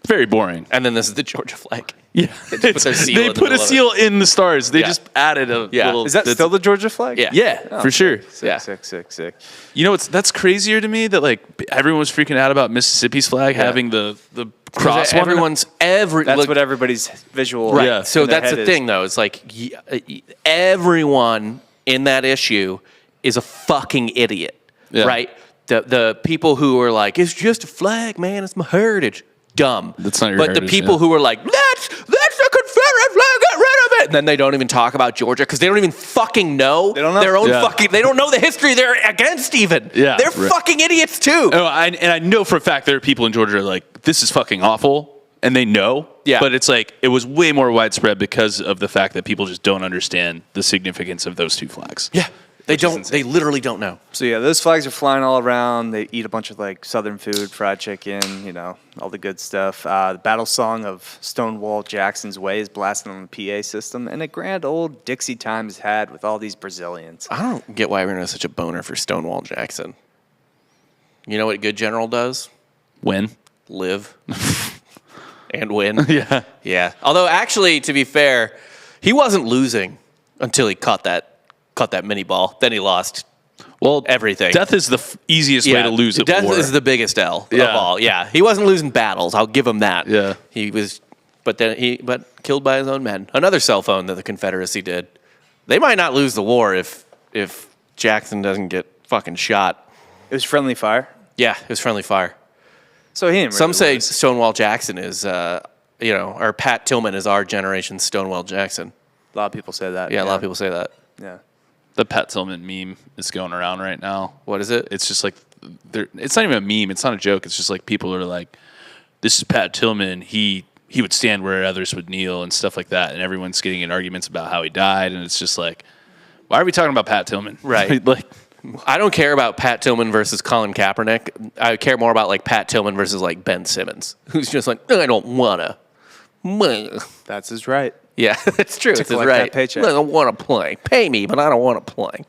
Speaker 3: very boring.
Speaker 4: And then this is the Georgia flag.
Speaker 3: Yeah,
Speaker 4: put their seal
Speaker 3: they
Speaker 4: in the
Speaker 3: put a
Speaker 4: middle of it.
Speaker 3: seal in the stars. They
Speaker 4: Yeah.
Speaker 3: just added a
Speaker 4: Yeah.
Speaker 3: little.
Speaker 2: Is that still the Georgia flag?
Speaker 4: Yeah.
Speaker 3: Yeah, for sure.
Speaker 4: Yeah.
Speaker 2: Sick.
Speaker 3: You know, that's crazier to me that like everyone was freaking out about Mississippi's flag having the cross one.
Speaker 2: That's what everybody's visual.
Speaker 4: Right.
Speaker 3: Yeah.
Speaker 4: So
Speaker 2: in their
Speaker 4: that's the
Speaker 2: head
Speaker 4: thing, though. It's like everyone in that issue is a fucking idiot,
Speaker 3: Yeah.
Speaker 4: right? The people who are like, it's just a flag, man. It's my heritage. Dumb.
Speaker 3: That's not your
Speaker 4: But
Speaker 3: heritage,
Speaker 4: the people
Speaker 3: yeah.
Speaker 4: who are like, that's the Confederate flag. Get rid of it. And then they don't even talk about Georgia because they don't even fucking know,
Speaker 2: They don't know.
Speaker 4: their own
Speaker 3: Yeah.
Speaker 4: fucking. They don't know the history they're against. Even.
Speaker 3: Yeah,
Speaker 4: They're
Speaker 3: right.
Speaker 4: fucking idiots too.
Speaker 3: Oh, and I know for a fact there are people in Georgia who are like, this is fucking awful, and they know.
Speaker 4: Yeah.
Speaker 3: But it's like it was way more widespread because of the fact that people just don't understand the significance of those 2 flags.
Speaker 4: Yeah. They don't. They literally don't know.
Speaker 2: So yeah, those flags are flying all around. They eat a bunch of like Southern food, fried chicken, all the good stuff. The battle song of Stonewall Jackson's Way is blasting on the PA system, and a grand old Dixie time is had with all these Brazilians.
Speaker 4: I don't get why everyone has such a boner for Stonewall Jackson. You know what a good general does?
Speaker 3: When?
Speaker 4: Live and win.
Speaker 3: Yeah.
Speaker 4: Yeah. Although, actually, to be fair, he wasn't losing until he caught that mini ball. Then he lost.
Speaker 3: Well,
Speaker 4: Everything.
Speaker 3: Death is the easiest way to lose at
Speaker 4: Death
Speaker 3: war.
Speaker 4: is the biggest L of
Speaker 3: Yeah.
Speaker 4: all. Yeah. He wasn't losing battles. I'll give him that.
Speaker 3: Yeah.
Speaker 4: He was, but killed by his own men. Another cell phone that the Confederacy did. They might not lose the war if Jackson doesn't get fucking shot.
Speaker 2: It was friendly fire,
Speaker 4: Yeah, it was friendly fire.
Speaker 2: so he didn't
Speaker 4: Some
Speaker 2: really
Speaker 4: say
Speaker 2: lose.
Speaker 4: Stonewall Jackson is, or Pat Tillman is our generation's Stonewall Jackson.
Speaker 2: A lot of people say that.
Speaker 4: Yeah, a lot of people say that.
Speaker 2: Yeah.
Speaker 3: The Pat Tillman meme is going around right now.
Speaker 4: What is it?
Speaker 3: It's just like, it's not even a meme. It's not a joke. It's just like people are like, this is Pat Tillman. He would stand where others would kneel and stuff like that. And everyone's getting in arguments about how he died. And it's just like, why are we talking about Pat Tillman?
Speaker 4: Right.
Speaker 3: Like,
Speaker 4: I don't care about Pat Tillman versus Colin Kaepernick. I care more about like Pat Tillman versus like Ben Simmons, who's just like, I don't wanna.
Speaker 2: That's his right.
Speaker 4: Yeah, it's true. It's
Speaker 2: collect
Speaker 4: right.
Speaker 2: that paycheck.
Speaker 4: I don't want to play. Pay me, but I don't want to play.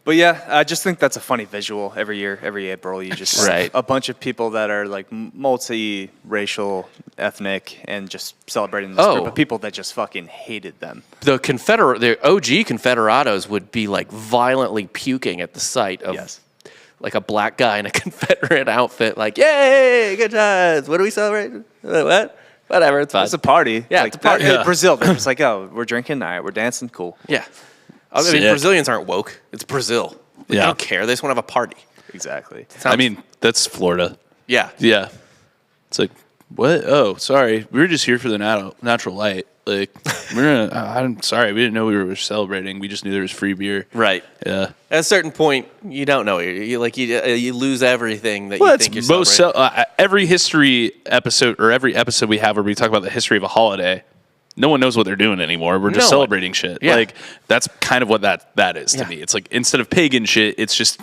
Speaker 2: But yeah, I just think that's a funny visual every year, every April. You just
Speaker 4: Right.
Speaker 2: a bunch of people that are like multi-racial, ethnic, and just celebrating this group of people that just fucking hated them.
Speaker 4: The OG Confederados would be like violently puking at the sight of like a black guy in a Confederate outfit. Like, yay, good times. What are we celebrating? What? Whatever, it's fine.
Speaker 2: It's a party.
Speaker 4: Yeah,
Speaker 2: like,
Speaker 4: it's a party.
Speaker 2: In Brazil, they're just like, oh, we're drinking, all right, we're dancing, cool.
Speaker 4: Yeah. I mean, Brazilians aren't woke. It's Brazil. They don't care. They just want to have a party.
Speaker 2: Exactly.
Speaker 3: I mean, that's Florida.
Speaker 4: Yeah.
Speaker 3: Yeah. It's like, what? Oh, sorry. We were just here for the natural light. Like, I'm sorry. We didn't know we were celebrating. We just knew there was free beer.
Speaker 4: Right.
Speaker 3: Yeah.
Speaker 4: At a certain point, you don't know. You lose everything that you think you're celebrating.
Speaker 3: Every history episode or every episode we have where we talk about the history of a holiday, no one knows what they're doing anymore. We're just celebrating shit.
Speaker 4: Yeah.
Speaker 3: Like, that's kind of what that is to me. It's like, instead of pagan shit, it's just,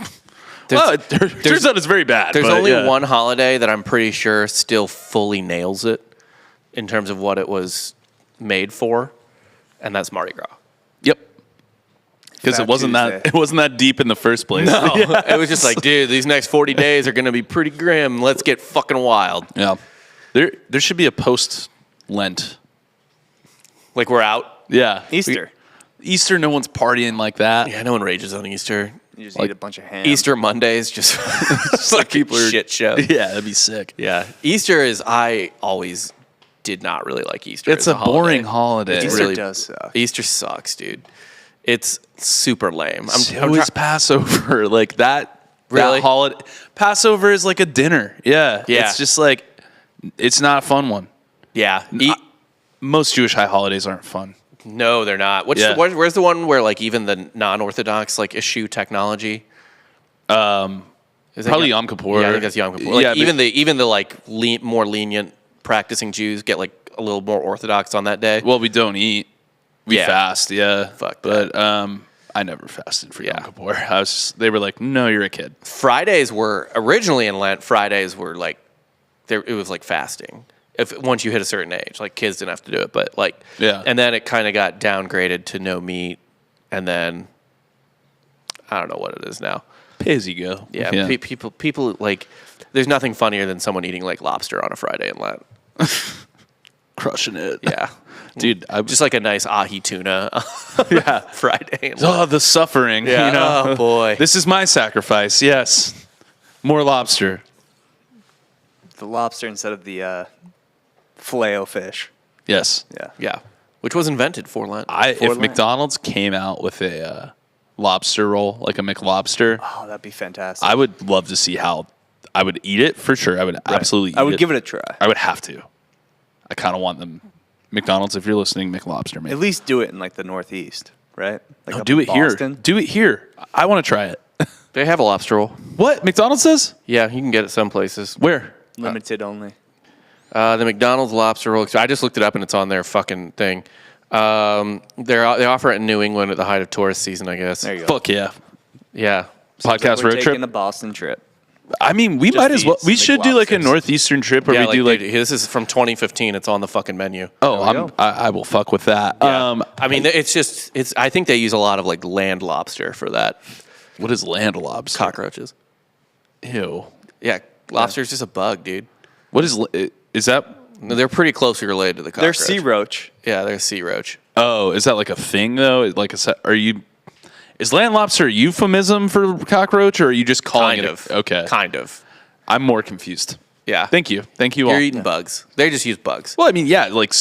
Speaker 3: turns out it's very bad.
Speaker 4: There's only one holiday that I'm pretty sure still fully nails it in terms of what it was made for, and that's Mardi Gras.
Speaker 3: Yep. Because it wasn't that deep in the first place.
Speaker 4: No, it was just like, dude, these next 40 days are going to be pretty grim. Let's get fucking wild.
Speaker 3: Yeah. There should be a post-Lent.
Speaker 4: Like we're out.
Speaker 3: Yeah.
Speaker 2: Easter,
Speaker 3: no one's partying like that.
Speaker 4: Yeah, no one rages on Easter.
Speaker 2: you just eat a bunch of ham.
Speaker 4: Easter Mondays just
Speaker 3: Like people are
Speaker 4: shit show.
Speaker 3: Yeah, that'd be sick.
Speaker 4: Yeah, Easter is. I always did not really like Easter.
Speaker 3: It's a boring holiday.
Speaker 2: Easter
Speaker 4: really
Speaker 2: does suck.
Speaker 4: Easter sucks, dude. It's super lame.
Speaker 3: So is Passover. Like that.
Speaker 4: Really?
Speaker 3: That holiday. Passover is like a dinner. Yeah.
Speaker 4: Yeah.
Speaker 3: It's just like, it's not a fun one.
Speaker 4: Yeah.
Speaker 3: Most Jewish high holidays aren't fun.
Speaker 4: No, they're not. Where's the one where like even the non-Orthodox like eschew technology?
Speaker 3: Probably Yom Kippur.
Speaker 4: Yeah, I think that's Yom Kippur. Like,
Speaker 3: Yeah,
Speaker 4: even the like more lenient practicing Jews get like a little more Orthodox on that day.
Speaker 3: Well, we don't eat. We fast, yeah.
Speaker 4: Fuck
Speaker 3: but I never fasted for Yom Kippur. They were like, no, you're a kid.
Speaker 4: Fridays were originally in Lent. Fridays were like, it was like fasting. Once you hit a certain age, like kids didn't have to do it, but like, and then it kind of got downgraded to no meat, and then I don't know what it is now.
Speaker 3: Pay as you go.
Speaker 4: Yeah. People like, there's nothing funnier than someone eating like lobster on a Friday in Lent.
Speaker 3: Crushing it.
Speaker 4: Yeah.
Speaker 3: Dude,
Speaker 4: just like a nice ahi tuna Friday.
Speaker 3: Oh, the suffering.
Speaker 4: Yeah.
Speaker 3: You know?
Speaker 4: Oh, boy.
Speaker 3: This is my sacrifice. Yes. More lobster.
Speaker 2: The lobster instead of the filet-o-fish.
Speaker 3: Yes.
Speaker 4: Yeah. Which was invented for Lent.
Speaker 3: If McDonald's came out with a lobster roll, like a McLobster,
Speaker 2: Oh, that'd be fantastic.
Speaker 3: I would love to see how I would eat it for sure. I would absolutely eat it.
Speaker 2: I would give it a try.
Speaker 3: I would have to. I kind of want them. McDonald's, if you're listening, McLobster, man.
Speaker 2: At least do it in like the Northeast, right? Like
Speaker 3: No,
Speaker 2: up
Speaker 3: do
Speaker 2: in
Speaker 3: it here.
Speaker 2: Boston.
Speaker 3: Do it here. I want to try it.
Speaker 4: They have a lobster roll.
Speaker 3: What? McDonald's says?
Speaker 4: Yeah, you can get it some places.
Speaker 3: Where?
Speaker 2: Limited only.
Speaker 4: The McDonald's lobster roll. I just looked it up and it's on their fucking thing. They offer it in New England at the height of tourist season, I guess.
Speaker 2: There you go.
Speaker 3: Fuck yeah.
Speaker 4: Yeah.
Speaker 3: Podcast
Speaker 2: We're
Speaker 3: road
Speaker 2: taking
Speaker 3: trip.
Speaker 2: a Boston trip.
Speaker 3: I mean, we might as well.
Speaker 2: these
Speaker 3: We should do like a
Speaker 2: McLobsters.
Speaker 3: northeastern trip where we do like.
Speaker 4: this is from 2015. It's on the fucking menu.
Speaker 3: Oh, I will fuck with that.
Speaker 4: Yeah. I mean, it's. I think they use a lot of like land lobster for that.
Speaker 3: What is land lobster?
Speaker 4: Cockroaches.
Speaker 3: Ew.
Speaker 4: Yeah, lobster's just a bug, dude.
Speaker 3: What is that?
Speaker 4: No, they're pretty closely related to the
Speaker 2: They're
Speaker 4: cockroach.
Speaker 2: sea roach.
Speaker 4: Yeah, they're sea roach.
Speaker 3: Oh, is that like a thing though? Like is land lobster a euphemism for cockroach, or are you just calling
Speaker 4: Kind
Speaker 3: it?
Speaker 4: of.
Speaker 3: Okay.
Speaker 4: Kind of.
Speaker 3: I'm more confused.
Speaker 4: Yeah.
Speaker 3: Thank you all.
Speaker 4: You're eating bugs. They just use bugs.
Speaker 3: Well, I mean, yeah, like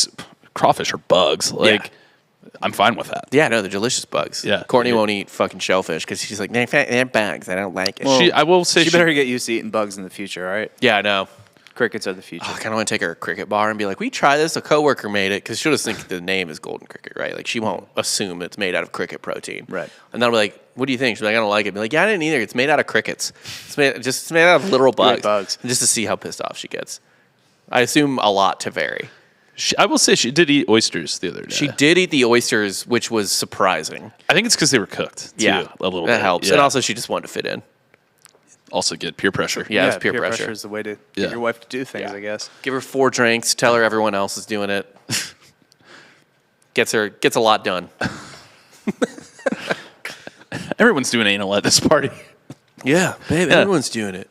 Speaker 3: crawfish are bugs. Like, I'm fine with that.
Speaker 4: Yeah, no, they're delicious bugs.
Speaker 3: Yeah.
Speaker 4: Courtney won't eat fucking shellfish because she's like, they're bugs. I don't like it.
Speaker 3: I will say
Speaker 2: She better get used to eating bugs in the future, all right?
Speaker 4: Yeah, I know.
Speaker 2: Crickets are the future.
Speaker 4: I kind of want to take her to a cricket bar and be like, we try this. A coworker made it because she'll just think the name is golden cricket, right? Like she won't assume it's made out of cricket protein.
Speaker 2: Right.
Speaker 4: And then I'll be like, what do you think? She's like, I don't like it. Be like, yeah, I didn't either. It's made out of crickets. It's made out of literal bugs.
Speaker 2: bugs.
Speaker 4: Just to see how pissed off she gets. I assume a lot to vary.
Speaker 3: I will say she did eat oysters the other day.
Speaker 4: She did eat the oysters, which was surprising.
Speaker 3: I think it's because they were cooked, too, a little bit.
Speaker 4: That helps.
Speaker 3: Yeah.
Speaker 4: And also, she just wanted to fit in.
Speaker 3: Also good. Peer pressure.
Speaker 4: Yeah, it's peer pressure.
Speaker 2: is the way to get your wife to do things, I guess.
Speaker 4: Give her 4 drinks. Tell her everyone else is doing it. Gets a lot done.
Speaker 3: Everyone's doing anal at this party.
Speaker 4: Yeah, babe. Everyone's doing it.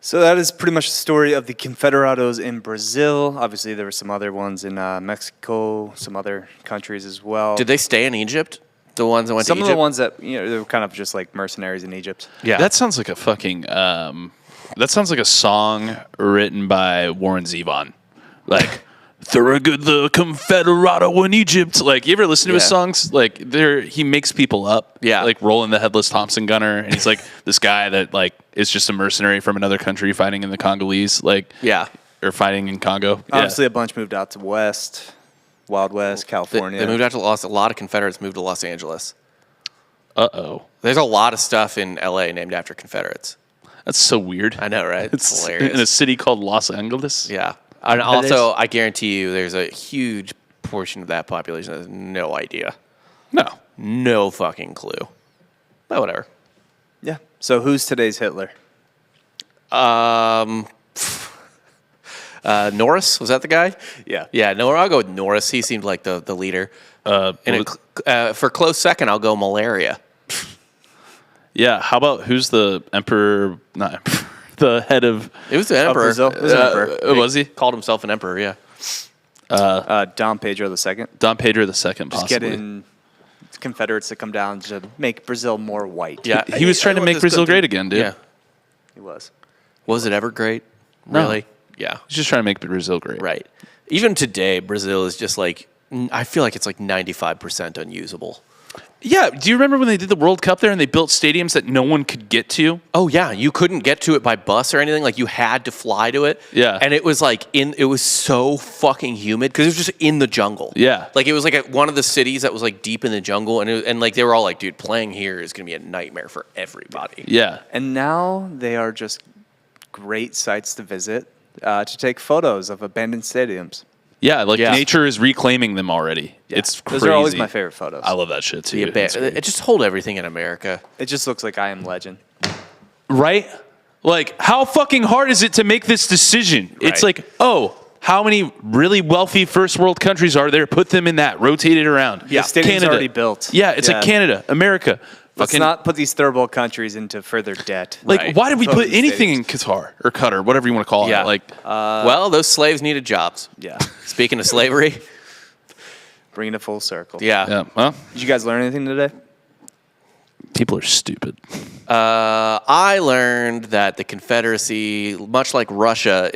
Speaker 2: So that is pretty much the story of the Confederados in Brazil. Obviously, there were some other ones in Mexico, some other countries as well.
Speaker 4: Did they stay in Egypt? The ones that went
Speaker 2: Some
Speaker 4: to
Speaker 2: of
Speaker 4: Egypt?
Speaker 2: the ones that, they were kind of just like mercenaries in Egypt.
Speaker 4: Yeah.
Speaker 3: That sounds like a fucking, that sounds like a song written by Warren Zevon. Like, Thurgood the Confederado in Egypt. Like, you ever listen to his songs? Like, he makes people up.
Speaker 4: Yeah.
Speaker 3: Like, Roland the Headless Thompson Gunner. And he's like this guy that, like, is just a mercenary from another country fighting in the Congolese. Like, or fighting in Congo.
Speaker 2: Obviously, a bunch moved out to Wild West, California.
Speaker 4: They moved out to a lot of Confederates moved to Los Angeles.
Speaker 3: Uh-oh.
Speaker 4: There's a lot of stuff in L.A. named after Confederates.
Speaker 3: That's so weird.
Speaker 4: I know, right? It's hilarious.
Speaker 3: In a city called Los Angeles?
Speaker 4: Yeah. And also, I guarantee you there's a huge portion of that population that has no idea.
Speaker 3: No.
Speaker 4: No fucking clue. But whatever.
Speaker 2: Yeah. So who's today's Hitler?
Speaker 4: Norris, was that the guy?
Speaker 2: Yeah.
Speaker 4: Yeah, no, I'll go with Norris. He seemed like the leader. For close second, I'll go malaria.
Speaker 3: Yeah. How about who's the emperor? Not emperor. The head of.
Speaker 4: It was the emperor.
Speaker 2: Brazil. It was an emperor.
Speaker 3: Was he?
Speaker 4: Called himself an emperor, yeah.
Speaker 2: Dom Pedro II.
Speaker 3: Dom Pedro II, possibly.
Speaker 2: Just getting Confederates to come down to make Brazil more white.
Speaker 4: Yeah,
Speaker 3: He was trying to make Brazil great again, dude.
Speaker 4: Yeah.
Speaker 2: He was.
Speaker 4: Was it ever great?
Speaker 3: No.
Speaker 4: Really? Yeah.
Speaker 3: He's just trying to make Brazil great.
Speaker 4: Right. Even today, Brazil is just like, I feel like it's like 95% unusable.
Speaker 3: Yeah. Do you remember when they did the World Cup there and they built stadiums that no one could get to?
Speaker 4: Oh yeah, you couldn't get to it by bus or anything. Like you had to fly to it.
Speaker 3: Yeah.
Speaker 4: And it was like it was so fucking humid because it was just in the jungle.
Speaker 3: Yeah.
Speaker 4: Like it was like one of the cities that was like deep in the jungle, and like they were all like, dude, playing here is gonna be a nightmare for everybody.
Speaker 3: Yeah.
Speaker 2: And now they are just great sites to visit to take photos of abandoned stadiums.
Speaker 3: Yeah. Like nature is reclaiming them already.
Speaker 2: Yeah.
Speaker 3: It's crazy.
Speaker 2: Those are always my favorite photos.
Speaker 3: I love that shit too.
Speaker 4: It just hold everything in America.
Speaker 2: It just looks like I Am Legend.
Speaker 3: Right? Like, how fucking hard is it to make this decision?
Speaker 4: Right.
Speaker 3: It's like, oh, how many really wealthy first world countries are there? Put them in that. Rotate it around.
Speaker 2: Yeah. The stadium's
Speaker 3: Canada.
Speaker 2: already built.
Speaker 3: Yeah, it's like Canada, America.
Speaker 2: Let's not put these third world countries into further debt.
Speaker 3: Like,
Speaker 4: Right.
Speaker 3: why did we put
Speaker 2: Voting
Speaker 3: anything in
Speaker 2: stadiums.
Speaker 3: Qatar or Qatar, whatever you want to call
Speaker 4: Yeah.
Speaker 3: it? Like,
Speaker 4: Well, those slaves needed jobs.
Speaker 2: Yeah.
Speaker 4: Speaking of slavery,
Speaker 2: Bringing it full circle.
Speaker 3: yeah, well,
Speaker 2: Did you guys learn anything today?
Speaker 3: people are stupid.
Speaker 4: I learned that the Confederacy, much like Russia,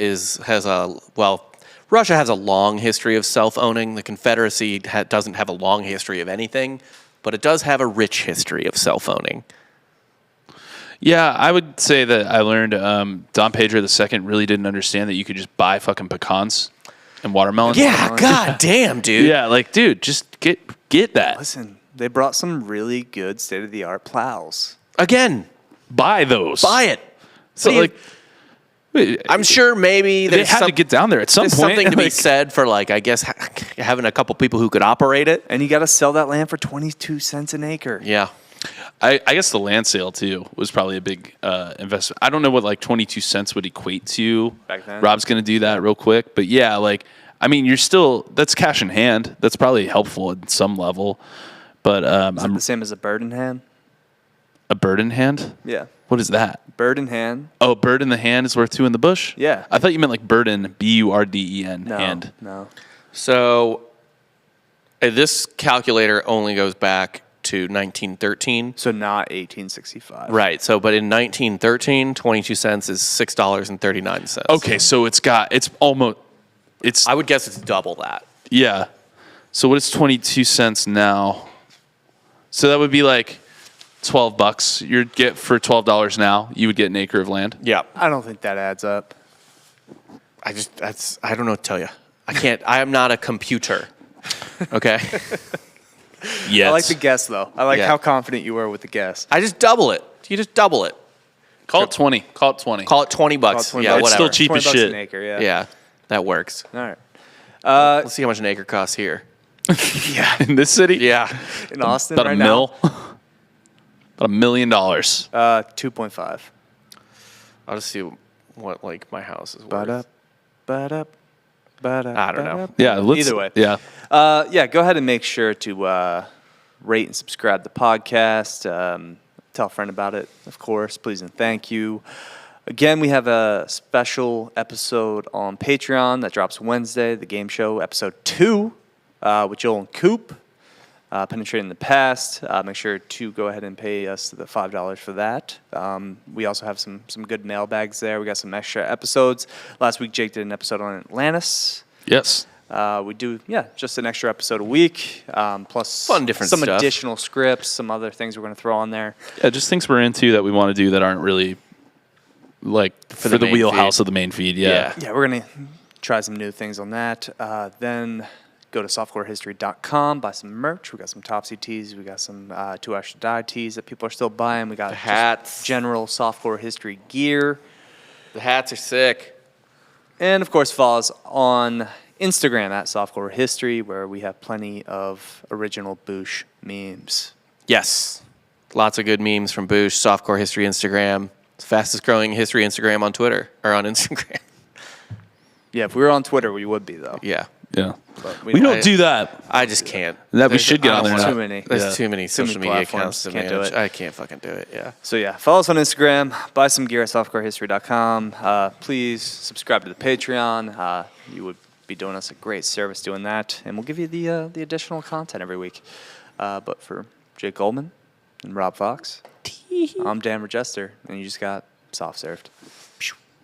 Speaker 4: Russia has a long history of self-owning. The Confederacy doesn't have a long history of anything, but it does have a rich history of self-owning.
Speaker 3: Yeah, I would say that I learned Dom Pedro II really didn't understand that you could just buy fucking pecans and watermelons.
Speaker 4: Yeah, god damn, dude.
Speaker 3: Yeah, like, dude, just get that.
Speaker 2: Listen, they brought some really good state-of-the-art plows.
Speaker 4: Again,
Speaker 3: Buy those.
Speaker 4: buy it.
Speaker 3: So,
Speaker 4: See,
Speaker 3: like, wait,
Speaker 4: I'm sure maybe
Speaker 3: they
Speaker 4: there's
Speaker 3: had to get down there at some
Speaker 4: there's
Speaker 3: point.
Speaker 4: something to be
Speaker 3: Like,
Speaker 4: said for, like, I guess, having a couple people who could operate it.
Speaker 2: And you got to sell that land for 22 cents an acre.
Speaker 4: Yeah.
Speaker 3: I guess the land sale too was probably a big investment. I don't know what like 22 cents would equate to.
Speaker 2: Back then?
Speaker 3: Rob's going to do that real quick, but yeah, like I mean, that's cash in hand. That's probably helpful at some level. But
Speaker 2: Is it the same as a bird in hand?
Speaker 3: a bird in hand.
Speaker 2: Yeah.
Speaker 3: What is that?
Speaker 2: Bird in hand.
Speaker 3: Oh, bird in the hand is worth two in the bush.
Speaker 2: Yeah.
Speaker 3: I thought you meant like burden, BURDEN,
Speaker 2: No.
Speaker 3: hand.
Speaker 2: No.
Speaker 4: So this calculator only goes back to 1913.
Speaker 2: So not 1865.
Speaker 4: Right. So, but in 1913, 22 cents is $6.39.
Speaker 3: Okay, so it's almost
Speaker 4: I would guess it's double that.
Speaker 3: yeah. So what is 22 cents now? So that would be like $12. You'd get for $12 now. You would get an acre of land.
Speaker 4: Yeah.
Speaker 2: I don't think that adds up.
Speaker 4: I don't know what to tell you. I am not a computer. Okay.
Speaker 3: Yes.
Speaker 2: I like the guess, though. I like
Speaker 4: Yeah.
Speaker 2: how confident you were with the guess.
Speaker 4: I just double it. You just double it.
Speaker 3: Call it 20. Call it 20.
Speaker 4: Call it $20.
Speaker 2: About 20
Speaker 4: Yeah,
Speaker 2: bucks.
Speaker 3: It's still
Speaker 4: whatever.
Speaker 3: cheap as
Speaker 2: $20
Speaker 3: shit.
Speaker 2: an acre, yeah.
Speaker 4: Yeah. That works.
Speaker 2: All right.
Speaker 4: Let's see how much an acre costs here.
Speaker 3: Yeah, in this city,
Speaker 4: Yeah.
Speaker 2: In Austin
Speaker 3: about
Speaker 2: right
Speaker 3: a
Speaker 2: now,
Speaker 3: mil, about $1 million.
Speaker 2: 2.5.
Speaker 4: I'll just see what like my house is worth.
Speaker 2: Ba-da, ba-da, ba-da,
Speaker 4: I don't know.
Speaker 2: ba-da.
Speaker 3: Yeah,
Speaker 2: Either way.
Speaker 3: Yeah,
Speaker 2: Yeah, go ahead and make sure to rate and subscribe to the podcast. Tell a friend about it, of course. Please and thank you. Again, we have a special episode on Patreon that drops Wednesday, the game show, episode 2, with Joel and Coop, Penetrating the Past. Make sure to go ahead and pay us the $5 for that. We also have some good mailbags there. We got some extra episodes. Last week, Jake did an episode on Atlantis.
Speaker 3: yes.
Speaker 2: We do, just an extra episode a week, plus
Speaker 4: Fun, different
Speaker 2: some
Speaker 4: stuff.
Speaker 2: additional scripts, some other things we're going to throw on there.
Speaker 3: Yeah, just things we're into that we want to do that aren't really like for
Speaker 4: the
Speaker 3: the
Speaker 4: main
Speaker 3: wheelhouse
Speaker 4: feed.
Speaker 3: of the main feed. Yeah.
Speaker 2: Yeah, we're going to try some new things on that. Then go to softcorehistory.com, buy some merch. We got some Topsy tees. We got some 2 Extra Die tees that people are still buying. We got just
Speaker 4: hats.
Speaker 2: general softcore history gear.
Speaker 4: The hats are sick.
Speaker 2: And, of course, follow us on Instagram at Softcore History, where we have plenty of original Boosh memes.
Speaker 4: Yes. Lots of good memes from Boosh, Softcore History Instagram. It's the fastest growing history Instagram on Twitter, or on Instagram.
Speaker 2: Yeah, if we were on Twitter, we would be, though.
Speaker 4: Yeah.
Speaker 3: Yeah.
Speaker 2: But
Speaker 3: We don't do that.
Speaker 4: I just can't.
Speaker 3: That we should get on there
Speaker 2: There's
Speaker 3: now.
Speaker 2: too many.
Speaker 4: There's
Speaker 3: Yeah.
Speaker 4: too many
Speaker 2: Too many
Speaker 4: social media
Speaker 2: platforms.
Speaker 4: accounts to
Speaker 2: Can't do
Speaker 4: manage.
Speaker 2: it.
Speaker 4: I can't fucking do it, yeah.
Speaker 2: So, follow us on Instagram. Buy some gear at softcorehistory.com. Please subscribe to the Patreon. You would be doing us a great service doing that. And we'll give you the additional content every week. But for Jake Goldman and Rob Fox, I'm Dan Regester, and you just got soft served.